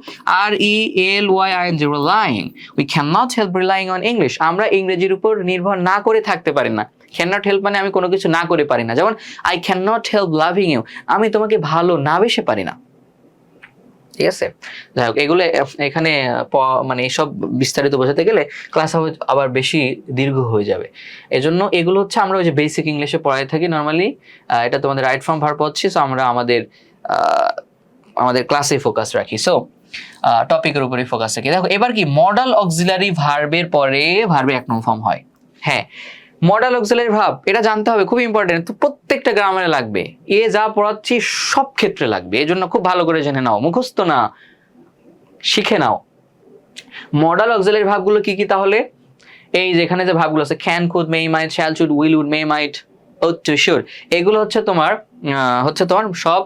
RELYING, relying. We can not help relying on English, আমরা ইংরেজির উপর নির্ভর না করে থাকতে পারি না। ক্যান নট হেল্প মানে আমি কোনো কিছু না করে পারি না। যেমন I can not help loving you, আমি তোমাকে ভালো না বেসে পারি না। ঠিক আছে, যাই হোক, এগুলো এখানে মানে এইসব বিস্তারিত বোঝাতে গেলে ক্লাস আবার বেশি দীর্ঘ হয়ে যাবে। এজন্য এগুলো হচ্ছে আমরা ওই যে বেসিক ইংলিশে পড়াই থাকি নর্মালি। এটা তোমাদের রাইট ফর্ম ভার্ব হচ্ছে, সো আমরা আমাদের ক্লাসে ফোকাস রাখি। সো টপিকের উপরে ফোকাস রাখি। দেখো এবার কি, মডাল অক্সিলারি ভার্বের পরে ভার্বে 1 নম্বর ফর্ম হয়। হ্যাঁ, মডাল অক্সিলারি ভার্ব, এটা জানতে হবে, খুব ইম্পর্টেন্ট। তো প্রত্যেকটা গ্রামারে লাগবে, যা পড়াচ্ছি সব ক্ষেত্রে লাগবে, এই জন্য খুব ভালো করে জেনে নাও, মুখস্থ না, শিখে নাও। মডাল অক্সিলারি ভার্বগুলো কি কি তাহলে? এই যেখানে যে ভার্বগুলো আছে, can, could, may, might, shall, should, will, would, may, might, ought, to, should, এগুলো হচ্ছে তোমার সব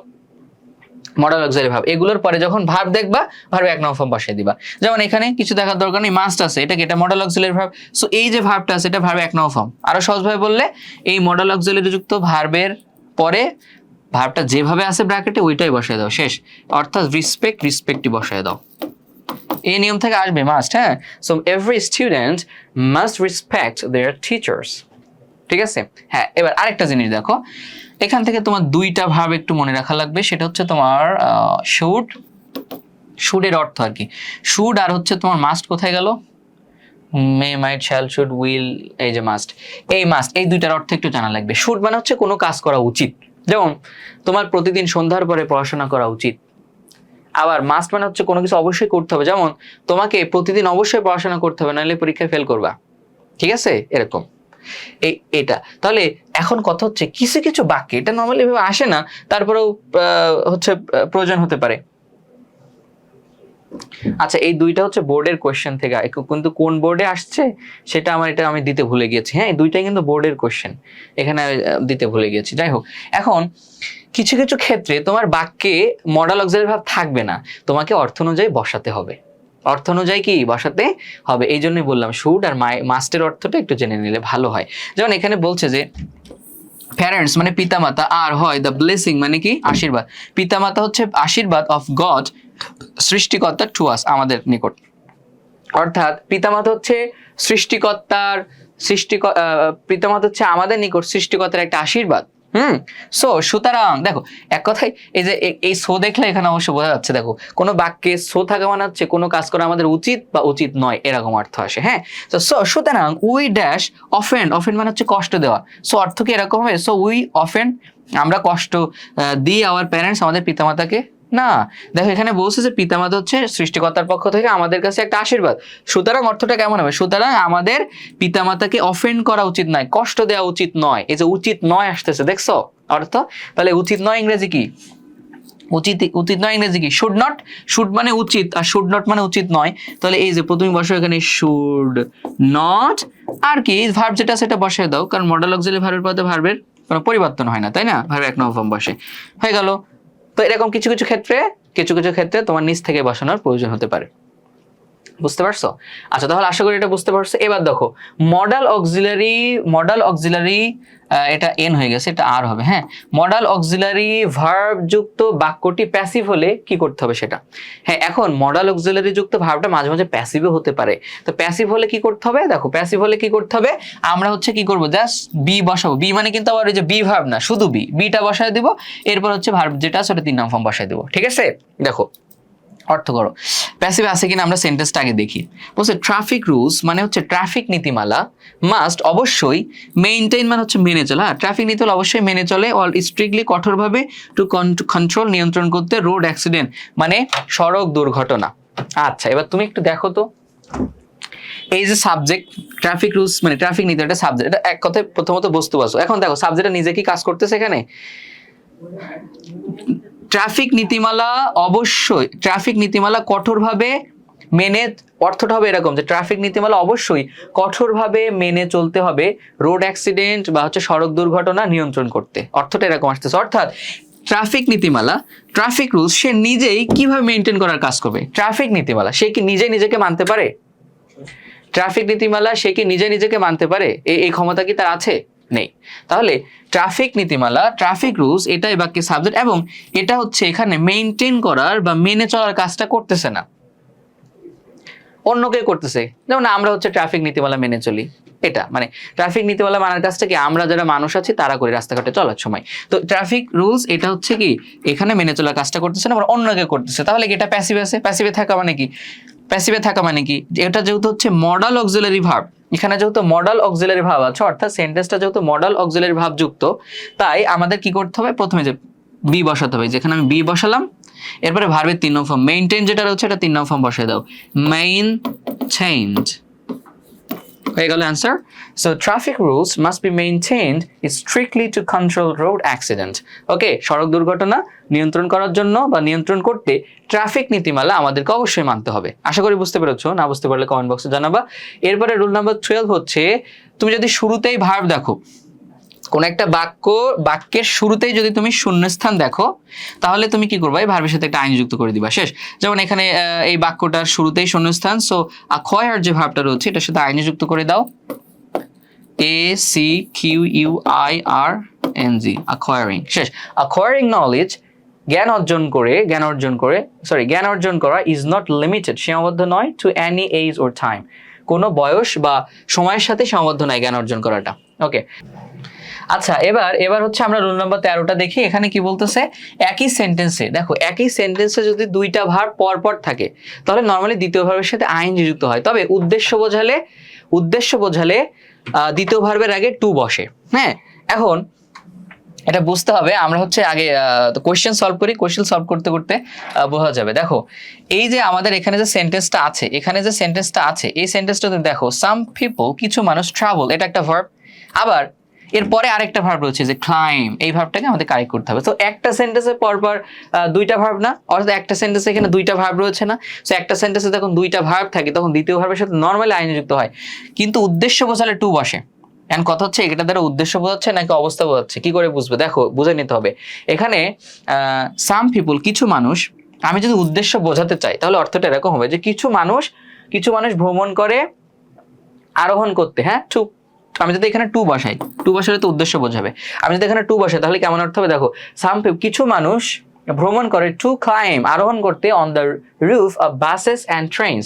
মডাল অক্সিলারি ভার্ব। এগুলোর পরে যখন ভার্ব দেখবা, ভার্বে 1 নম্বর ফর্ম বসিয়ে দিবা। যেমন এখানে কিছু দেখার দরকার নেই, মাস্ট আছে, এটা মডাল অক্সিলারি ভার্ব। সো এই যে ভার্বটা আছে এটা ভার্বে 1 নম্বর ফর্ম। আরো সহজভাবে বললে, এই মডাল অক্সিলারি যুক্ত ভার্বের পরে ভার্বটা যেভাবে আছে ব্র্যাকেটে ওইটাই বসিয়ে দাও, শেষ। অর্থাৎ রিসপেক্টই বসিয়ে দাও। এই নিয়ম থেকে আসবে মাস্ট, হ্যাঁ। So every student must respect their teachers. ঠিক আছে, হ্যাঁ। এবার আরেকটা জিনিস দেখো, এখান থেকে তোমার 2টা ভার্ব একটু মনে রাখা লাগবে। সেটা হচ্ছে তোমার শুডের অর্থ আর কি, শুড আর হচ্ছে তোমার মাস্ট কোথায় গেল? মে, মাইট, শ্যাল, শুড, উইল, এই যে মাস্ট, এই 2টার অর্থ একটু জানা লাগবে। শুড মানে হচ্ছে কোনো কাজ করা উচিত, যেমন তোমার প্রতিদিন সন্ধ্যার পরে পড়াশোনা করা উচিত। আবার মাস্ট মানে হচ্ছে কোনো কিছু অবশ্যই করতে হবে, যেমন তোমাকে প্রতিদিন অবশ্যই পড়াশোনা করতে হবে, নাহলে পরীক্ষায় ফেল করবা, ঠিক আছে, এরকম এটা। তাহলে এখন কথা হচ্ছে কিছু কিছু বাক্যে এটা নর্মালি ভাবে আসে না, তারপরেও হচ্ছে প্রয়োজন হতে পারে। আচ্ছা, এই দুইটা হচ্ছে বোর্ডের কোয়েশ্চেন থেকে, কিন্তু কোন বোর্ডে আসছে সেটা আমি দিতে ভুলে গিয়েছি। হ্যাঁ, দুইটাই কিন্তু বোর্ডের কোয়েশ্চেন, এখানে দিতে ভুলে গিয়েছি। যাই হোক, এখন কিছু কিছু ক্ষেত্রে তোমার বাক্যে মডাল অক্সিলারি ভার্ব থাকবে না, তোমাকে অর্থ অনুযায়ী বসাতে হবে। অর্থ অনুযায়ী কি বসাতে হবে, এই জন্যই বললাম শুড আর মাস্টের অর্থটা একটু জেনে নিলে ভালো হয়। যেমন এখানে বলছে যে প্যারেন্টস মানে পিতামাতা, আর হয় দ্য ব্লেসিং মানে কি আশীর্বাদ, পিতামাতা হচ্ছে আশীর্বাদ অফ গড সৃষ্টিকর্তার টু আস আমাদের নিকট। অর্থাৎ পিতামাতা হচ্ছে পিতামাতা হচ্ছে আমাদের নিকট সৃষ্টিকর্তার একটা আশীর্বাদ। সো সুতরাং দেখো, এক কথায় এই যে এই সো দেখলে এখানে অবশ্য বোঝা যাচ্ছে, দেখো কোনো বাক্যে সো থাকা মানে হচ্ছে কোনো কাজ করা আমাদের উচিত বা উচিত নয়, এরকম অর্থ আসে। হ্যাঁ, তো সুতরাং উই ড্যাশ অফেন্ড, অফেন্ড মানে হচ্ছে কষ্ট দেওয়া। সো অর্থ কি এরকম হবে, সো উই অফেন্ড, আমরা কষ্ট দিই আওয়ার প্যারেন্টস, আমাদের পিতামাতাকে না। দেখো এখানে বলছে যে পিতামাতা হচ্ছে সৃষ্টিকর্তার পক্ষ থেকে আমাদের কাছে একটা আশীর্বাদ। সুতরাং অর্থটা কেমন হবে, সুতরাং আমাদের পিতামাতাকে অফেন্ড করা উচিত নয়, কষ্ট দেওয়া উচিত নয়। এই যে উচিত নয় আসতেছে, দেখছো অর্থ। তাহলে উচিত নয় ইংরেজি কি, উচিত নয় ইংরেজি কি, শুড নট। শুড মানে উচিত, আর শুড নট মানে উচিত নয়। তাহলে এই যে প্রথমে বসো এখানে শুড নট, আর কি ভার্ব যেটা সেটা বসায় দাও, কারণ মডেল অক্সিলারি ভার্বের পদে ভার্বের কোনো পরিবর্তন হয় না, তাই না, ভার্ব এক নম্বর ফর্ম বসে, হয়ে গেল। তো এরকম কিছু কিছু ক্ষেত্রে তোমার নিজ থেকে বসানোর প্রয়োজন হতে পারে। বুঝতে পারছো? আচ্ছা, তাহলে আশা করি এটা বুঝতে পারছো। এবার দেখো মডাল অক্সিলারি এটা এন হয়ে গেছে, এটা আর হবে। হ্যাঁ, মডাল অক্সিলারি ভার্ব যুক্ত বাক্যটি প্যাসিভ হলে কি করতে হবে সেটা। হ্যাঁ, এখন মডাল অক্সিলারি যুক্ত ভার্বটা মাঝে মাঝে প্যাসিভও হতে পারে। তো প্যাসিভ হলে কি করতে হবে, দেখো প্যাসিভ হলে কি করতে হবে, আমরা হচ্ছে কি করব, জাস্ট বি বসাবো। বি মানে কিন্তু আবার ওই যে বি ভার্ব না, শুধু বিটা বসায় দিব, এরপর হচ্ছে ভার্ব যেটা সেটা 3 নং ফর্ম বসায় দিব, ঠিক আছে। দেখো অর্থ করো, প্যাসিভ আছে কিনা আমরা সেন্টেন্সটা আগে দেখি। বলছে ট্রাফিক রুলস মানে হচ্ছে ট্রাফিক নীতিমালা, মাস্ট অবশ্যই, মেইনটেইন মানে হচ্ছে মেনে চলা, ট্রাফিক নীতিমালা অবশ্যই মেনে চলে, অল স্ট্রিক্টলি কঠোরভাবে, টু কন্ট্রোল নিয়ন্ত্রণ করতে, রোড অ্যাক্সিডেন্ট মানে সড়ক দুর্ঘটনা। আচ্ছা, এবার তুমি একটু দেখো তো, এই যে সাবজেক্ট ট্রাফিক রুলস মানে ট্রাফিক নীতি, এটা সাবজেক্ট, এটা এক কথায় প্রথমত বস্তু বাস্তু। এখন দেখো সাবজেক্টটা নিজে কি কাজ করতেছে এখানে, ট্রাফিক নীতিমালা অবশ্যই, ট্রাফিক নীতিমালা কঠোরভাবে মেনে, অর্থটা হবে এরকম যে ট্রাফিক নীতিমালা অবশ্যই কঠোরভাবে মেনে চলতে হবে, রোড অ্যাক্সিডেন্ট বা হচ্ছে সড়ক দুর্ঘটনা নিয়ন্ত্রণ করতে, অর্থটা এরকম আসতেছে। অর্থাৎ ট্রাফিক নীতিমালা, ট্রাফিক রুলস সে নিজেই কিভাবে মেনটেন করার কাজ করবে। ট্রাফিক নীতিমালা সে কি নিজেকে মানতে পারে, ট্রাফিক নীতিমালা সে কি নিজেকে মানতে পারে, এই ক্ষমতা কি তার আছে, নেই। তাহলে ট্রাফিক নীতিমালা, ট্রাফিক রুলস এটাই বাক্যের সাবজেক্ট, এবং এটা হচ্ছে এখানে মেইনটেইন করার বা মেনে চলার কাজটা করতেছে না, অন্য কেউ করতেছে। যেমন আমরা হচ্ছে ট্রাফিক নীতিমালা মেনে চলি, এটা মানে ট্রাফিক নীতিমালা মানার কাজটা কি আমরা যারা মানুষ আছি তারা করি রাস্তাঘাটে চলার সময়। তো ট্রাফিক রুলস এটা হচ্ছে কি এখানে মেনে চলার কাজটা করতেছে না, আমরা অন্য কেউ করতেছে। তাহলে কি এটা প্যাসিভ আছে, প্যাসিভে থাকা মানে কি, প্যাসিভে থাকা মানে কি, এটা যেহেতু হচ্ছে মডাল অক্সিলারি ভার্ব, এখানে যেহেতু মডাল অক্সিলারি ভার্ব আছে, অর্থাৎ সেন্টেন্সটা যেহেতু মডাল অক্সিলারি ভার্ব যুক্ত, তাই আমাদের কি করতে হবে, প্রথমে যে বি বসাতে হবে, যেখানে আমি বি বসালাম, এরপরে ভার্বের 3 নং ফর্ম মেইনটেইন যেটা রয়েছে এটা 3 নং ফর্ম বসায় দাও, মেইনটেইনড, হয়ে গেল answer. So traffic rules must be maintained strictly to control road accident. Okay, সড়ক দুর্ঘটনা নিয়ন্ত্রণ করার জন্য বা নিয়ন্ত্রণ করতে ট্রাফিক নীতিমালা আমাদেরকে অবশ্যই মানতে হবে। আশা করি বুঝতে পেরেছো, না বুঝতে পারলে কমেন্ট বক্সে জানাবা। এরপরে রুল নাম্বার 12 হচ্ছে, তুমি যদি শুরুতেই ভার্ব দেখো, কোন একটা বাক্যের শুরুতেই যদি তুমি শূন্যস্থান দেখো, তাহলে তুমি কি করবে, ভার্বের সাথে একটা আইন যুক্ত করে দিবা, শেষ। যেমন এখানে এই বাক্যটার শুরুতেই শূন্যস্থান, সো অ্যাকোয়ার যে ভার্বটা রয়েছে এটার সাথে আইন যুক্ত করে দাও, ACQUIRNG, অ্যাকোয়ারিং, শেষ। অ্যাকোয়ারিং নলেজ জ্ঞান অর্জন করা ইজ নট লিমিটেড সীমাবদ্ধ নয়, to any age or time, কোনো বয়স বা সময়ের সাথে সীমাবদ্ধ নয় জ্ঞান অর্জন করাটা। ওকে, আচ্ছা, এবার হচ্ছে আমরা রুল নাম্বার 13টা দেখি। এখানে কি বলতেছে, একই সেন্টেন্সে দেখো, একই সেন্টেন্সে যদি দুইটা ভার্ব পরপর থাকে তাহলে নর্মালি দ্বিতীয় ভার্বের সাথে আইএনজি যুক্ত হয়, তবে উদ্দেশ্য বোঝালে দ্বিতীয় ভার্বের আগে টু বসে। হ্যাঁ, এখন এটা বুঝতে হবে। আমরা হচ্ছে আগে কোয়েশ্চেন সলভ করি, কোয়েশ্চেন সলভ করতে করতে বোঝা যাবে। দেখো এই যে আমাদের এখানে যে সেন্টেন্সটা আছে, এখানে যে সেন্টেন্সটা আছে, এই সেন্টেন্সটাতে দেখো সাম পিপল, কিছু মানুষ, ট্রাভেল, এটা একটা ভার্ব। আবার এরপরে আরেকটা ভার্ব রয়েছে যে ক্লাইম, এই ভার্বটাকে আমাদের কারেক্ট করতে হবে। তো একটা সেন্টেন্সে পরপর দুইটা ভার্ব না, অর্থাৎ একটা সেন্টেন্সে এখানে দুইটা ভার্ব রয়েছে না। তো একটা সেন্টেন্সে যখন দুইটা ভার্ব থাকে তখন দ্বিতীয় ভার্বের সাথে নর্মালি আইএনজি যুক্ত হয়, কিন্তু উদ্দেশ্য বোঝালে টু বসে। এন্ড কথা হচ্ছে এটা দ্বারা উদ্দেশ্য বোঝাচ্ছে নাকি অবস্থা বোঝাচ্ছে, কি করে বুঝবে? দেখো বুঝে নিতে হবে। এখানে সাম পিপল, কিছু মানুষ, আমি যদি উদ্দেশ্য বোঝাতে চাই তাহলে অর্থটা এরকম হবে যে কিছু মানুষ ভ্রমণ করে আরোহণ করতে। হ্যাঁ, টু। আমি যদি এখানে টু বসাই, টু বসালে তো উদ্দেশ্য বোঝাবে। আমি যদি এখানে টু বসাই তাহলে কেমন অর্থ হবে? দেখো সাম পিপল, কিছু মানুষ ভ্রমণ করে, টু ক্লাইম, আরোহণ করতে, on the roof of buses and trains,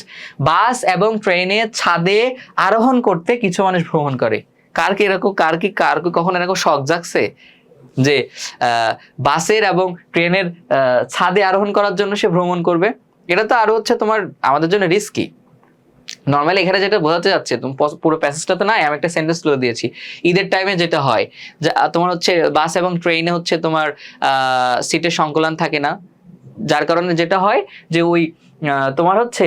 bus এবং ট্রেনের ছাদে আরোহণ করতে কিছু মানুষ ভ্রমণ করে। কার কি কখন এরকম শখ জাগছে যে বাসের এবং ট্রেনের ছাদে আরোহণ করার জন্য সে ভ্রমণ করবে? এটা তো আরো হচ্ছে তোমার আমাদের জন্য রিস্কি। নর্মালি এখানে যেটা বোঝাতে যাচ্ছে, তুমি পুরো প্যাসেজটা তো নাই, আমি একটা সেন্টেন্স তুলে দিয়েছি। ঈদের টাইমে যেটা হয় যে তোমার হচ্ছে বাস এবং ট্রেনে হচ্ছে তোমার সিটের সংকুলান থাকে না, যার কারণে যেটা হয় যে ওই তোমার হচ্ছে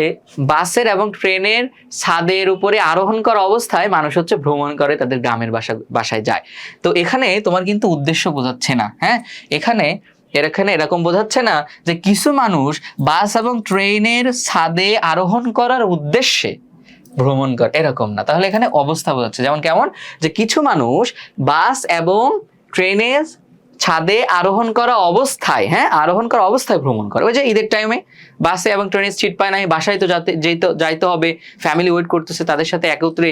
বাসের এবং ট্রেনের ছাদের উপরে আরোহণ করা অবস্থায় মানুষ হচ্ছে ভ্রমণ করে, তাদের গ্রামের বাসায় যায়। তো এখানে তোমার কিন্তু উদ্দেশ্য বোঝাচ্ছে না। হ্যাঁ, এখানে এরকম বোঝাচ্ছে না যে কিছু মানুষ বাস এবং ট্রেনের ছাদে আরোহণ করার উদ্দেশ্যে ভ্রমণ করে, এরকম না। তাহলে এখানে অবস্থা বোঝাচ্ছে। যেমন কেমন, যে কিছু মানুষ বাস এবং ট্রেনের ছাদে আরোহণ করা অবস্থায়, হ্যাঁ আরোহণ করা অবস্থায় ভ্রমণ করে। ওই যে ঈদের টাইমে বাসে এবং ট্রেনের সিট পায় নাই, বাসায় তো যাইতে হবে, ফ্যামিলি ওয়েট করতেছে, তাদের সাথে একত্রে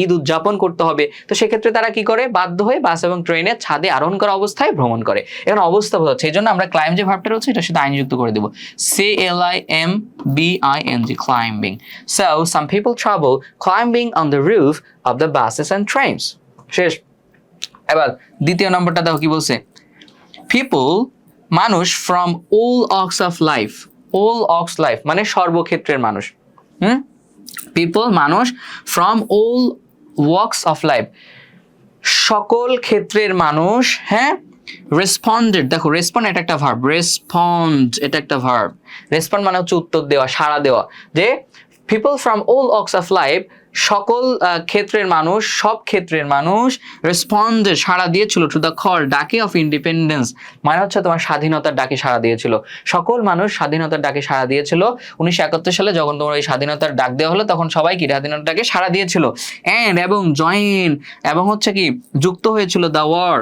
ঈদ উদযাপন করতে হবে। তো সেক্ষেত্রে তারা কি করে, বাধ্য হয়ে বাস এবং ট্রেনের ছাদে আরোহণ করা অবস্থায় ভ্রমণ করে। এখন অবস্থা বোঝাচ্ছে, এই জন্য আমরা ক্লাইম যে ভার্বটা রয়েছে এটার সাথে আইন যুক্ত করে দেবো, CLIMBING, climbing. So some people travel climbing on the roof of the buses and trains. শেষ। এবার দ্বিতীয় নম্বরটা দেখো কি বলছে, পিপল, মানুষ, from all walks of life, all walks life মানে সর্বক্ষেত্রের মানুষ। পিপল মানুষ, from all walks of life সকল ক্ষেত্রের মানুষ। হ্যাঁ, রেসপন্ডেড, দেখো রেসপন্ড এটা একটা ভার্ব, রেসপন্ড এটা একটা ভার্ব। রেসপন্ড মানে হচ্ছে উত্তর দেওয়া, সাড়া দেওয়া। যে people from all walks of life সকল ক্ষেত্রের মানুষ, সব ক্ষেত্রের মানুষ, রেসপন্ডেড সাড়া দিয়েছিল, টু দ্য কল, ডাকে, অফ ইন্ডিপেন্ডেন্স মানে হচ্ছে তোমার স্বাধীনতার ডাকে সাড়া দিয়েছিল। সকল মানুষ স্বাধীনতার ডাকে সাড়া দিয়েছিল। 1971 সালে যখন তোমার এই স্বাধীনতার ডাক দেওয়া হলো তখন সবাই কি স্বাধীনতার ডাকে সাড়া দিয়েছিল। এন্ড এবং জয়েন এবং হচ্ছে কি যুক্ত হয়েছিল, দ্য ওয়ার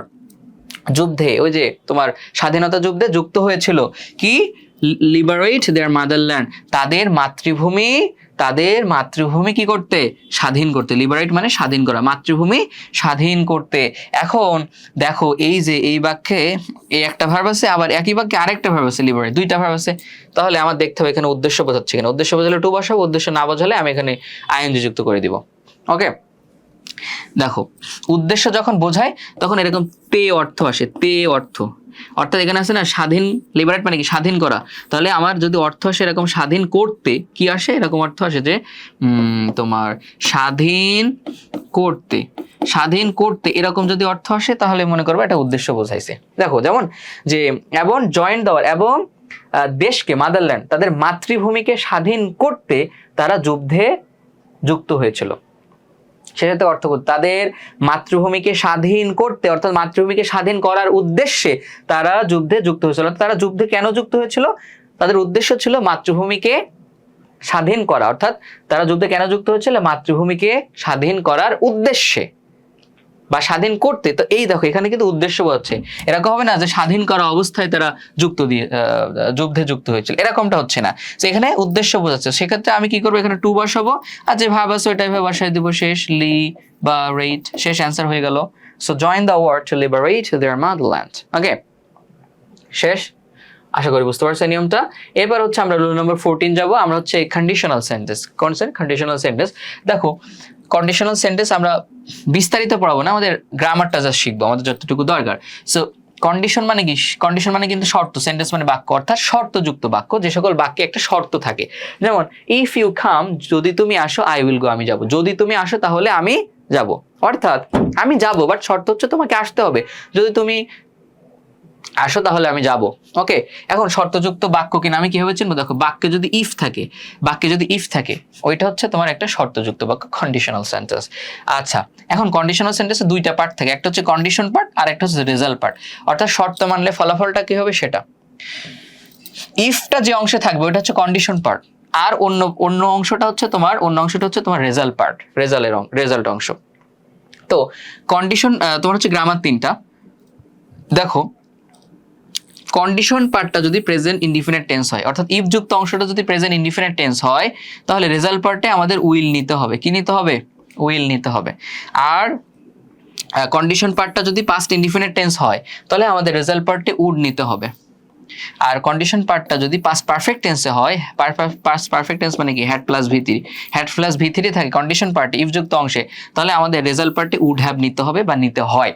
যুদ্ধে, ওই যে তোমার স্বাধীনতা যুদ্ধে যুক্ত হয়েছিল। কি, লিবারেট দেয়ার মাদারল্যান্ড, তাদের মাতৃভূমি কি করতে, স্বাধীন করতে। লিবারেট মানে স্বাধীন করা, মাতৃভূমি স্বাধীন করতে। এখন দেখো এই যে এই বাক্যে এই একটা ভার্ব আছে, আবার একই বাক্যে আরেকটা ভার্ব আছে, লিবারেট, দুইটা ভার্ব আছে। তাহলে আমার দেখতে হবে এখানে উদ্দেশ্য বোঝাচ্ছে কিনা। উদ্দেশ্য বোঝালে টু বসাবো, উদ্দেশ্য না বোঝালে আমি এখানে আইএনজি যুক্ত করে দিব। ওকে, দেখো উদ্দেশ্য যখন বোঝায় তখন এরকম তে অর্থ আসে, তে অর্থ, অর্থাৎ এখানে আছে না স্বাধীন, লিবারেট মানে কি স্বাধীন করা। তাহলে আমার যদি অর্থ আসে এরকম স্বাধীন করতে, কি আসে এরকম অর্থ আসে যে তোমার স্বাধীন করতে এরকম যদি অর্থ আসে তাহলে মনে করবো এটা উদ্দেশ্য বোঝাইছে। দেখো যেমন যে এবং জয়েন দেওয়ার, এবং দেশকে, মাদারল্যান্ড তাদের মাতৃভূমিকে স্বাধীন করতে তারা যুদ্ধে যুক্ত হয়েছিল। সেটাতে অর্থ করতে তাদের মাতৃভূমিকে স্বাধীন করতে, অর্থাৎ মাতৃভূমিকে স্বাধীন করার উদ্দেশ্যে তারা যুদ্ধে যুক্ত হয়েছিল। তারা যুদ্ধে কেন যুক্ত হয়েছিল? তাদের উদ্দেশ্য ছিল মাতৃভূমিকে স্বাধীন করা। অর্থাৎ তারা যুদ্ধে কেন যুক্ত হয়েছিল? মাতৃভূমিকে স্বাধীন করার উদ্দেশ্যে বা স্বাধীন করতে। তো এই দেখো এখানে কিন্তু উদ্দেশ্য বোঝাচ্ছে। এরকম হবে না যে স্বাধীন করা অবস্থায় তারা যুদ্ধে যুক্ত হয়েছিল, এরকমটা হচ্ছে না। তো এখানে উদ্দেশ্য বোঝাচ্ছে। সেক্ষেত্রে আমি কি করবো, এখানে টু বসাবো, আর যে ভাব আছে ওইটাই বসাই দিব শেষ, লিবারেট, শেষ অ্যান্সার হয়ে গেল। So join the war to liberate their motherland. Okay, শেষ। আশা করি বুঝতে পারছো নিয়মটা। এবার হচ্ছে আমরা রুল নম্বর 14 যাবো। আমরা হচ্ছে কন্ডিশনাল সেন্টেন্স। Conditional sentence. দেখো কন্ডিশনাল সেন্টেন্স আমরা বিস্তারিত পড়াবো না, আমাদের গ্রামারটা যা শিখবো, আমাদের যতটুকু দরকার। সো কন্ডিশন মানে কি? কন্ডিশন মানে কিন্তু শর্ত। সেন্টেন্স মানে বাক্য, অর্থাৎ শর্তযুক্ত বাক্য, যে সকল বাক্যে একটা শর্ত থাকে। যেমন ইফ ইউ কাম, যদি তুমি আসো, আই উইল গো, আমি যাব। যদি তুমি আসো তাহলে আমি যাব, অর্থাৎ আমি যাব, বাট শর্ত হচ্ছে তোমাকে আসতে হবে। যদি তুমি আসো তাহলে আমি যাব। ওকে, এখন শর্তযুক্ত বাক্য কিনা আমি কিভাবে চিনবো? দেখো, বাক্যে যদি ইফ থাকে ওইটা হচ্ছে তোমার একটা শর্তযুক্ত বাক্য, কন্ডিশনাল সেন্টেন্স। আচ্ছা, এখন কন্ডিশনাল সেন্টেন্সে দুইটা পার্ট থাকে, একটা হচ্ছে কন্ডিশন পার্ট আর একটা হচ্ছে রেজাল্ট পার্ট। অর্থাৎ শর্ত মানলে ফলাফলটা কি হবে সেটা। ইফটা যে অংশে থাকবে ওটা হচ্ছে কন্ডিশন পার্ট, আর অন্য অংশটা হচ্ছে তোমার রেজাল্ট পার্ট, রেজাল্ট অংশ। তো কন্ডিশন তোমার হচ্ছে গ্রামার তিনটা। দেখো, কন্ডিশন পার্টটা যদি প্রেজেন্ট ইনডিফিনিট টেন্স হয়, অর্থাৎ ইফ যুক্ত অংশটা যদি প্রেজেন্ট ইনডিফিনিট টেন্স হয়, তাহলে রেজাল্ট পার্টে আমাদের উইল নিতে হবে। কি নিতে হবে? উইল নিতে হবে। আর কন্ডিশন পার্টটা যদি পাস্ট ইনডিফিনিট টেন্স হয়, তাহলে আমাদের রেজাল্ট পার্টে উড নিতে হবে। আর কন্ডিশন পার্টটা যদি পাস্ট পারফেক্ট টেন্সে হয়, পাস্ট পারফেক্ট টেন্স মানে কি, হ্যাড প্লাস ভি3 থাকে কন্ডিশন পার্টে ইফ যুক্ত অংশে, তাহলে আমাদের রেজাল্ট পার্টে উড হ্যাভ নিতে হবে বা নিতে হয়।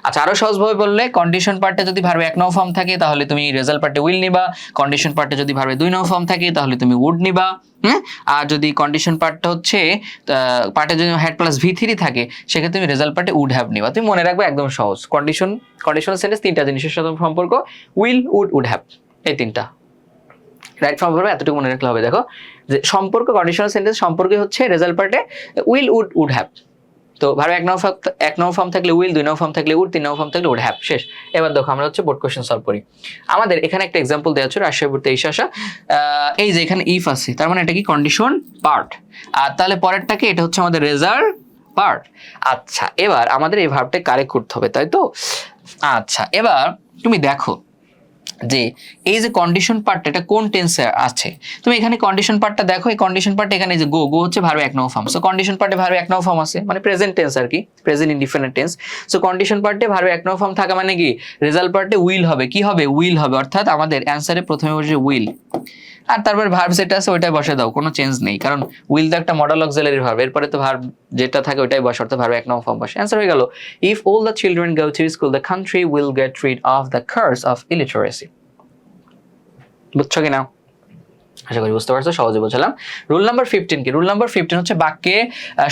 আচ্ছা, আরো সহজভাবে বললে, কন্ডিশন পার্টে যদি ভার্বে 1 নং ফর্ম থাকে তাহলে তুমি রেজাল্ট পার্টে উইল নিবা, কন্ডিশন পার্টে যদি ভার্বে 2 নং ফর্ম থাকে তাহলে তুমি উড নিবা। আর যদি কন্ডিশন পার্টটা হচ্ছে পার্টে যদি হ্যাড প্লাস ভি3 থাকে, সেক্ষেত্রে তুমি রেজাল্ট পার্টে উড হ্যাভ নিবা। তুমি মনে রাখবে, একদম সহজ। কন্ডিশনাল সেন্টেন্স তিনটা জিনিসের সাথে সম্পর্ক, উইল, উড হ্যাভ, এই তিনটা। রাইট ফর্ম ভার্বে এতটুকু মনে রাখলে হবে। দেখো যে সম্পর্ক, কন্ডিশনাল সেন্টেন্স সম্পর্কে হচ্ছে রেজাল্ট পার্টে উইল, উড হ্যাভ। তো ভার্বে 1 নং ফর্ম থাকলে উইল, 2 নং ফর্ম থাকলে উড, 3 নং ফর্ম থাকলে উড হ্যাভ। শেষ। এবার দেখো, আমরা হচ্ছে বোর্ড কোশ্চেন সলভ করি। আমাদের এখানে একটা এক্সাম্পল দেওয়া আছে, রাজশাহী বোর্ড 23 আসা। এই যে এখানে ইফ আছে, তার মানে এটা কি কন্ডিশন পার্ট। আর তাহলে পরেরটা কি? এটা হচ্ছে আমাদের রেজাল্ট পার্ট। আচ্ছা, এবার আমাদের এই ভার্বটা কারেক্ট করতে হবে, তাই তো? আচ্ছা, এবার তুমি দেখো যে এই যে কন্ডিশন পার্টটা, এটা কোন টেন্সে আছে। তুমি এখানে কন্ডিশন পার্টটা দেখো, এই কন্ডিশন পার্ট এখানে যে গো হচ্ছে ভার্ব 1 নং ফর্ম। সো কন্ডিশন পার্টে ভার্ব 1 নং ফর্ম আছে, মানে প্রেজেন্ট টেন্স আর কি, present indefinite tense. So condition পার্টে ভার্ব 1 নং ফর্ম থাকা মানে কি, রেজাল্ট পার্টে উইল হবে। কি হবে? উইল হবে। অর্থাৎ আমাদের অ্যানসারে প্রথমে বসে উইল, আর তারপর ভার্ব যেটা আছে ওইটাই বসে দাও, কোনো চেঞ্জ নেই, কারণ উইল তো একটা মডেল অক্সিলারি ভার্ব, এরপরে তো ভার্ব যেটা থাকে ওইটাই বসে, অর্থাৎ ভার্ব 1 নং ফর্ম বসে। অ্যানসার হয়ে গেল, if all the children go to school the country will get rid of the curse of illiteracy. বুঝছো কিনা? আশা করি বুঝতে পারছো, সহজে বোঝালাম। রুল নাম্বার 15 কি? রুল নাম্বার 15 হচ্ছে বাক্যে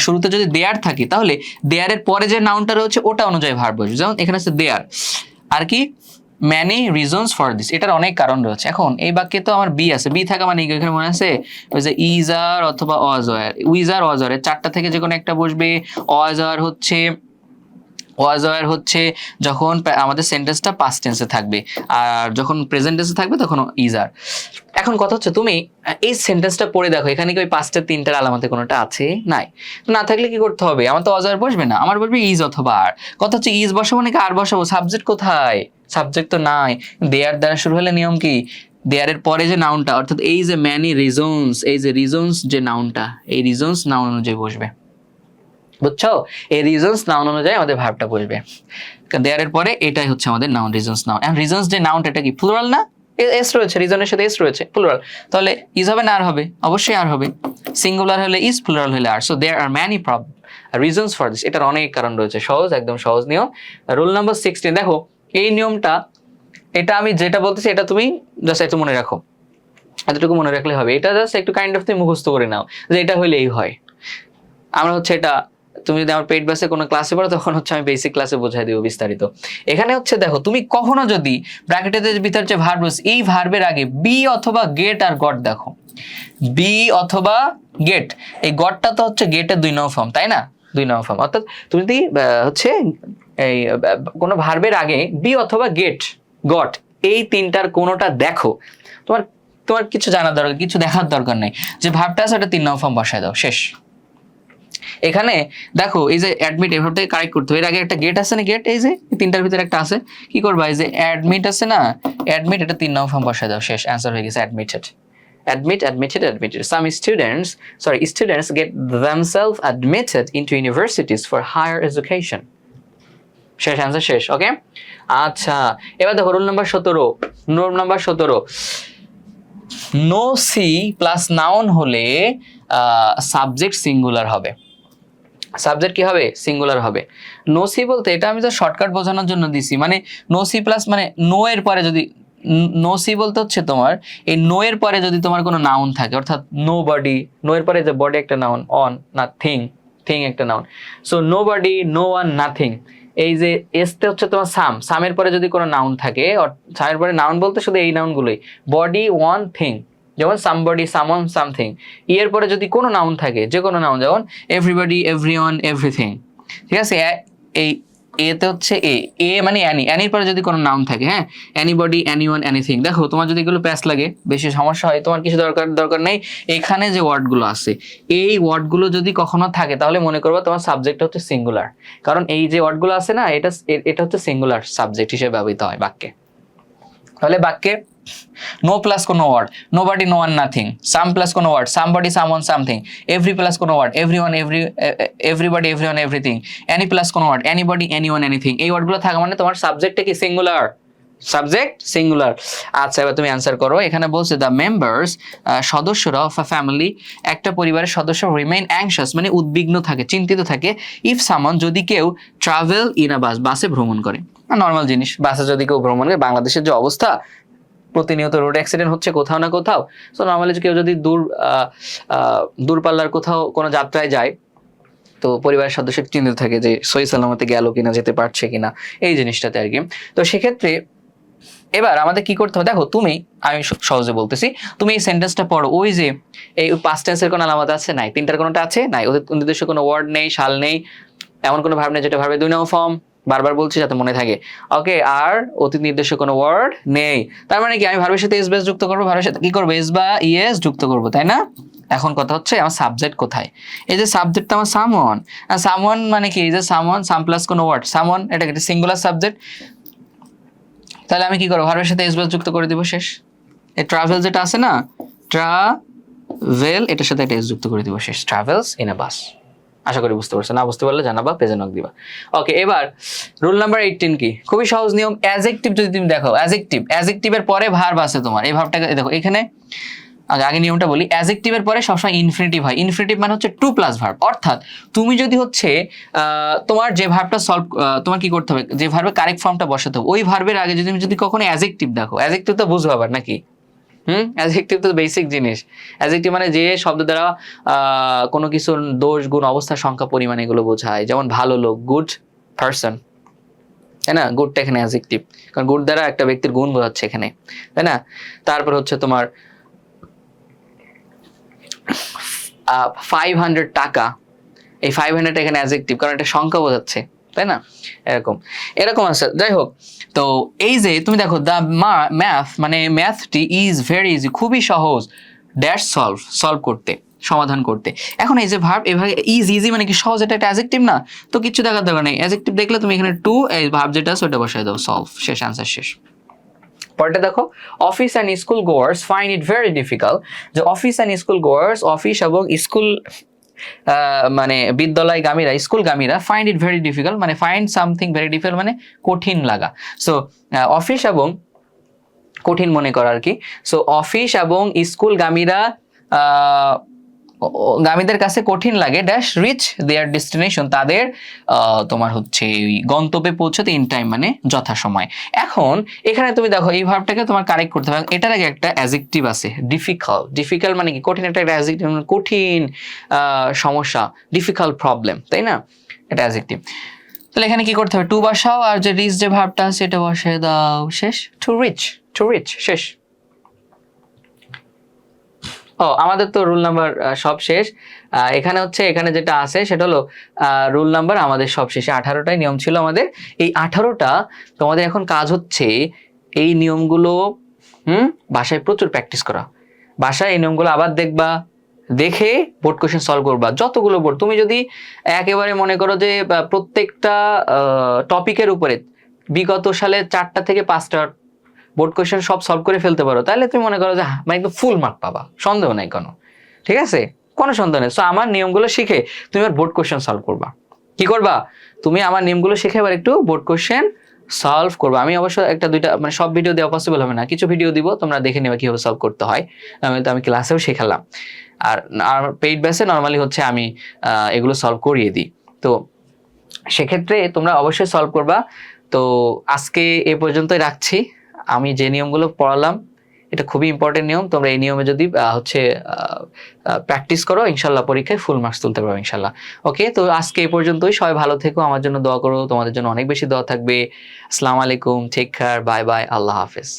শুরুতে যদি দেয়ার থাকে, তাহলে দেয়ারের পরে যে নাউনটা রয়েছে ওটা অনুযায়ী ভার্ব বসবে। যেমন এখানে আছে দেয়ার, আর কি ম্যানি রিজনস ফর দিস, এটার অনেক কারণ রয়েছে। এখন এই বাক্যে তো আমার বি আছে, বি থাকা মানে এখানে মনে আছে ওই যে ইজ আর অথবা was were, is are was were, চারটা থেকে যে কোনো একটা বসবে। ওয়াজ ওয়ার হচ্ছে যখন আমাদের সেন্টেন্সটা পাস্ট টেন্সে থাকবে, আর যখন প্রেজেন্ট টেন্সে থাকবে তখন ইজ আর। এখন কথা হচ্ছে, তুমি এই সেন্টেন্সটা পড়ে দেখো, এখানে কি ওই পাস্টের তিনটার আলামতে কোনোটা আছে? নাই। না থাকলে কি করতে হবে? আমার তো ওয়াজ বসবে না, আমার বসবে ইজ অথবা আর। কথা হচ্ছে, ইজ বসাবো নাকি আর বসাবো? সাবজেক্ট কোথায়? সাবজেক্ট তো নাই। দেয়ার দ্বারা শুরু হলে নিয়ম কি, দেয়ারের পরে যে নাউনটা, অর্থাৎ এই যে ম্যানি রিজনস, এই যে রিজনস যে নাউনটা, এই রিজনস নাউন অনুযায়ী বসবে। বুঝছো? এই রিজনস নাউন অনুযায়ী আমাদের ভার্বটা বসবে। দেয়ারের পরে এটাই হচ্ছে আমাদের noun, reasons noun. And reasons যে নাউনটা, এটা কি প্লুরাল না? এস রয়েছে, রিজনের সাথে এস রয়েছে, প্লুরাল। তাহলে ইজ হবে না আর হবে? অবশ্যই আর হবে। সিঙ্গুলার হলে ইজ, প্লুরাল হলে are. So there are many reasons for this. এটার অনেক কারণ রয়েছে। সহজ, একদম সহজ নিয়ম। রুল নাম্বার 16, দেখো এই নিয়মটা, এটা আমি যেটা বলতেছি এটা তুমি জাস্ট একটু মনে রাখো, এতটুকু মনে রাখলে হবে। এটা জাস্ট একটু কাইন্ড অফ তুমি মুখস্থ করে নাও যে এটা হইলে এই হয়। আমরা হচ্ছে এটা, তুমি যদি আমার পেইড বেসে কোনো ক্লাসে পড়ো তখন হচ্ছে আমি বেসিক ক্লাসে বোঝাই দিব বিস্তারিত। এখানে হচ্ছে দেখো, তুমি কখনো যদি ব্র্যাকেটের ভিতর যে ভার্ব, এই ভার্বের আগে বি অথবা গেট আর গট দেখো, বি অথবা গেট, এই গটটা তো হচ্ছে গেটের 2 নং ফর্ম, তাই না? 2 নং ফর্ম। অর্থাৎ তুমি যদি হচ্ছে এই কোনো ভার্বের আগে বি অথবা গেট, গট, এই তিনটার কোনোটা দেখো, তোমার কিছু জানার দরকার, কিছু দেখার দরকার নেই। যে ভার্বটা আছে ওটা 3 নং ফর্ম বসায় দাও, শেষ। এখানে দেখো, এই যে অ্যাডমিট, এভাবে থেকে কারেক্ট করতে হবে। এর আগে একটা গেট আছে না, গেট, এই যে তিনটার ভিতরে একটা আছে, কি করবা? এই যে অ্যাডমিট আছে না, অ্যাডমিট, এটা 3 নং ফর্ম বসায় দাও, শেষ। অ্যান্সার হয়ে গেছে admitted. Admitted. Some students get themselves admitted into universities for higher education. শেষ, অ্যান্সার শেষ। ওকে, আচ্ছা এবার দেখো rule number 17। No C plus noun হলে সাবজেক্ট সিঙ্গুলার হবে। সাবজেক্ট কি হবে? সিঙ্গুলার হবে। নো সি বলতে, এটা আমি তো শর্টকাট বোঝানোর জন্য দিছি, মানে নো সি প্লাস মানে নো এর পরে যদি, নো সি বলতে হচ্ছে তোমার এই নো এর পরে যদি তোমার কোনো নাউন থাকে, অর্থাৎ নো বডি, নো এর পরে যে বডি একটা নাউন, অন, নাথিং, থিং একটা noun. So nobody, no one, nothing, এই যে এসতে হচ্ছে তোমার সাম, সামের পরে যদি কোনো নাউন থাকে, সামের পরে নাউন বলতে শুধু এই নাউনগুলোই, বডি, ওয়ান, থিং, যেমন সামবডি, সামন, সামথিং। এর পরে যদি কোনো নাউন থাকে, যে কোনো নাউন, যেমন এভরিবডি, এভরিওয়ান, এভরিথিং, ঠিক আছে। এই এতে হচ্ছে এ মানে অ্যানি, অ্যানির পরে যদি কোনো নাউন থাকে, হ্যাঁ, অ্যানিবডি, অ্যানিওয়ান, অ্যানিথিং। দেখো তোমার যদি এগুলো প্যাচ লাগে, বেশি সমস্যা হয়, তোমার কিছু দরকার নেই। এখানে যে ওয়ার্ডগুলো আছে, এই ওয়ার্ডগুলো যদি কখনো থাকে, তাহলে মনে করবো তোমার সাবজেক্ট হচ্ছে সিঙ্গুলার, কারণ এই যে ওয়ার্ডগুলো আছে না, এটা হচ্ছে সিঙ্গুলার সাবজেক্ট হিসেবে ব্যবহৃত হয় বাক্যে। তাহলে বাক্যে নো প্লাস কোনো word, nobody, no one, nothing. Some plus কোনো word, somebody, someone, something. Every plus কোনো word, everyone, everybody, everyone, everything. Any plus কোনো ওয়ার্ড, অ্যানিবডি, অ্যানিওয়ান, এনিথিং। এই ওয়ার্ডগুলো থাকা মানে তোমার সাবজেক্টটা কি সিঙ্গুলার, সাবজেক্ট সিঙ্গুলার। আচ্ছা, এবার তুমি অ্যান্সার করো। এখানে বলছে দ্য মেম্বার্স, সদস্যরা, অফ আ ফ্যামিলি, একটা পরিবারের সদস্য, রিমেইন অ্যাংশাস মানে উদ্বিগ্ন থাকে, চিন্তিত থাকে, ইফ সামন যদি কেউ ট্রাভেল ইন আ বাস, বাসে ভ্রমণ করে। নর্মাল জিনিস, বাসে যদি কেউ ভ্রমণ করে, বাংলাদেশের যে অবস্থা, প্রতিনিয়ত রোড অ্যাক্সিডেন্ট হচ্ছে কোথাও না কোথাও। সো নর্মালি কেউ যদি দূরপাল্লার কোথাও কোনো যাত্রায় যায়, তো পরিবারের সদস্য চিন্তিত থাকে যে সহি সালামতে গেল কিনা, যেতে পারছে কিনা, এই জিনিসটাতে আর কি। তো সেক্ষেত্রে এবার আমাদের কি করতে হবে, দেখো তুমি, আমি সহজে বলতেছি, তুমি এই সেন্টেন্সটা পড়ো। ওই যে এই পাস্ট টেন্সের কোনো আলামত আছে? নাই। তিনটার কোনোটা আছে? নাই। ওদের নির্দিষ্ট কোনো ওয়ার্ড নেই, শাল নেই, এমন কোনো ভার্ব নেই যেটা ভার্বের 2 নম্বর ফর্ম। বারবার বলছি যাতে মনে থাকে, ওকে। আর অতীত নির্দেশক কোনো ওয়ার্ড নেই। তার মানে কি, আমি ভার্বের সাথে এস বেস যুক্ত করবো, ভার্বের সাথে কি করবো, এস বা ইএস যুক্ত করবো, তাই না? এখন কথা হচ্ছে আমার সাবজেক্ট কোথায়? এই যে সাবজেক্টটা আমার সামওয়ান, সামওয়ান মানে কি, এই যে সামওয়ান, সাম প্লাস কোনো ওয়ার্ড, সামওয়ান, এটা একটা সিঙ্গুলার সাবজেক্ট। তাহলে আমি কি করবো, ভার্বের সাথে এস বেস যুক্ত করে দিব, শেষ। এই ট্রাভেল যেটা আছে না, ট্রাভেল, এটার সাথে একটা এস যুক্ত করে দিব, শেষ। ট্রাভেলস ইন আ বাস। আশা করি বুঝতে পারছো। না বুঝতে পারলে জানাবা, পেজে নক দিবা। ওকে, এবার রুল নাম্বার 18 কি, খুবই সহজ নিয়ম। অ্যাডজেক্টিভ যদি তুমি দেখো, অ্যাডজেক্টিভের পরে ভার্ব আছে তোমার, এই ভার্বটাকে দেখো এখানে। আগে নিয়মটা বলি, অ্যাডজেক্টিভের পরে সবসময় ইনফিনিটিভ হয়। ইনফিনিটিভ মানে হচ্ছে 2 প্লাস ভার্ব। অর্থাৎ তুমি যদি হচ্ছে তোমার যে ভার্বটা সলভ, তোমার কি করতে হবে, যে ভার্বের কারেক্ট ফর্মটা বসাতে হবে, ওই ভার্বের আগে যদি তুমি কখনো অ্যাডজেক্টিভ দেখো, অ্যাডজেক্টিভ তো বুঝবো আবার নাকি, অ্যাডজেক্টিভ তো বেসিক জিনিস। অ্যাডজেক্টিভ মানে যে শব্দ দ্বারা কোনো কিছুর দোষ, গুণ, অবস্থা, সংখ্যা, পরিমাণ এগুলো বোঝায়। যেমন ভালো লোক, গুড পারসন, তাই না? গুডটা এখানে অ্যাডজেক্টিভ, কারণ গুড দ্বারা একটা ব্যক্তির গুণ বোঝাচ্ছে এখানে, তাই না? তারপর হচ্ছে তোমার 500 টাকা, এই 500 এখানে অ্যাডজেক্টিভ, কারণ এটা সংখ্যা বোঝাচ্ছে, তাই না? এরকম আছে। যাই হোক, তো এই যে তুমি দেখো, দ্য ম্যাথ মানে ম্যাথটি ইজ ভেরি ইজি, খুবই সহজ, ড্যাশ সলভ করতে, সমাধান করতে। এখন এই যে ভার্ব, এভাবে ইজি মানে কি সহজ, এটা একটা অ্যাডজেক্টিভ না, তো কিছু দেখার দরকার নেই। অ্যাডজেক্টিভ দেখলে তুমি এখানে টু, এই ভার্ব যেটা আছে ওটা বসাই দাও, সলভ, শেষ, অ্যান্সার শেষ। পরেরটা দেখো, office and school goers find it very difficult. যে office and school goers, office এবং স্কুল মানে বিদ্যালয়গামীরা, স্কুলগামীরা, ফাইন্ড ইট ভেরি ডিফিকাল্ট মানে ফাইন্ড সামথিং ভেরি ডিফিকাল্ট মানে কঠিন লাগা। সো অফিস এবং কঠিন মনে করা আর কি। সো অফিস এবং স্কুলগামীরা গামীদের কাছে কঠিন লাগে ড্যাশ রিচ দেয়ার ডেস্টিনেশন, তাদের তোমার হচ্ছে গন্তব্যে পৌঁছতে ইন টাইম মানে যথাসময়। এখন এখানে তুমি দেখো এই ভার্বটাকে তোমার কারেক্ট করতে হবে। এটার আগে একটা অ্যাডজেক্টিভ আছে, ডিফিকাল্ট মানে কি কঠিন, একটা অ্যাডজেক্টিভ, কঠিন সমস্যা, ডিফিকাল্ট প্রবলেম, তাই না? এটা অ্যাডজেক্টিভ। তাহলে এখানে কি করতে হবে, টু বসাও, আর যে রিচ যে ভার্বটা আছে এটা বসিয়ে দাও, শেষ। টু রিচ, শেষ। ও, আমাদের তো রুল নাম্বার সব শেষ। এখানে হচ্ছে, এখানে যেটা আছে সেটা হলো রুল নাম্বার আমাদের সব শেষে 18টাই নিয়ম ছিল আমাদের। এই 18টা তোমাদের এখন কাজ হচ্ছে এই নিয়মগুলো বাসায় প্রচুর প্র্যাকটিস করা। বাসায় এই নিয়মগুলো আবার দেখবা, দেখে বোর্ড কোশ্চেন সলভ করবা, যতগুলো বোর্ড। তুমি যদি একেবারে মনে করো যে প্রত্যেকটা টপিকের উপরে বিগত সালে 4টা থেকে 5টা বোর্ড কোয়েশ্চেন সব সলভ করে ফেলতে পারো, তাহলে তুমি মনে করো যে মানে একদম ফুল মার্ক পাবা, সন্দেহ নাই কোনো, ঠিক আছে? কোনো সন্দেহ নেই। সো আমার নিয়মগুলো শিখে তুমি এবার বোর্ড কোয়েশ্চেন সলভ করবা। কি করবা? তুমি আমার নিয়মগুলো শিখে এবার একটু বোর্ড কোয়েশ্চেন সলভ করবা। আমি অবশ্য একটা দুইটা মানে সব ভিডিও দেওয়া পসিবল হবে না, কিছু ভিডিও দিব, তোমরা দেখে নেবে কিভাবে সলভ করতে হয়। আমি ক্লাসেও শেখালাম, আর পেইড ব্যাচে নর্মালি হচ্ছে আমি এগুলো সলভ করিয়ে দিই। তো সেক্ষেত্রে তোমরা অবশ্যই সলভ করবা। তো আজকে এ পর্যন্তই রাখছি। আমি যে নিয়মগুলো পড়ালাম এটা খুবই ইম্পর্টেন্ট নিয়ম। তোমরা এই নিয়মে যদি প্র্যাকটিস করো, ইনশাল্লাহ পরীক্ষায় ফুল মার্কস তুলতে পারবে ইনশাল্লাহ। ওকে, তো আজকে এই পর্যন্তই। সবাই ভালো থেকো, আমার জন্য দোয়া করো, তোমাদের জন্য অনেক বেশি দোয়া থাকবে। আসসালামু আলাইকুম, টেক কেয়ার, বাই বাই, আল্লাহ হাফেজ।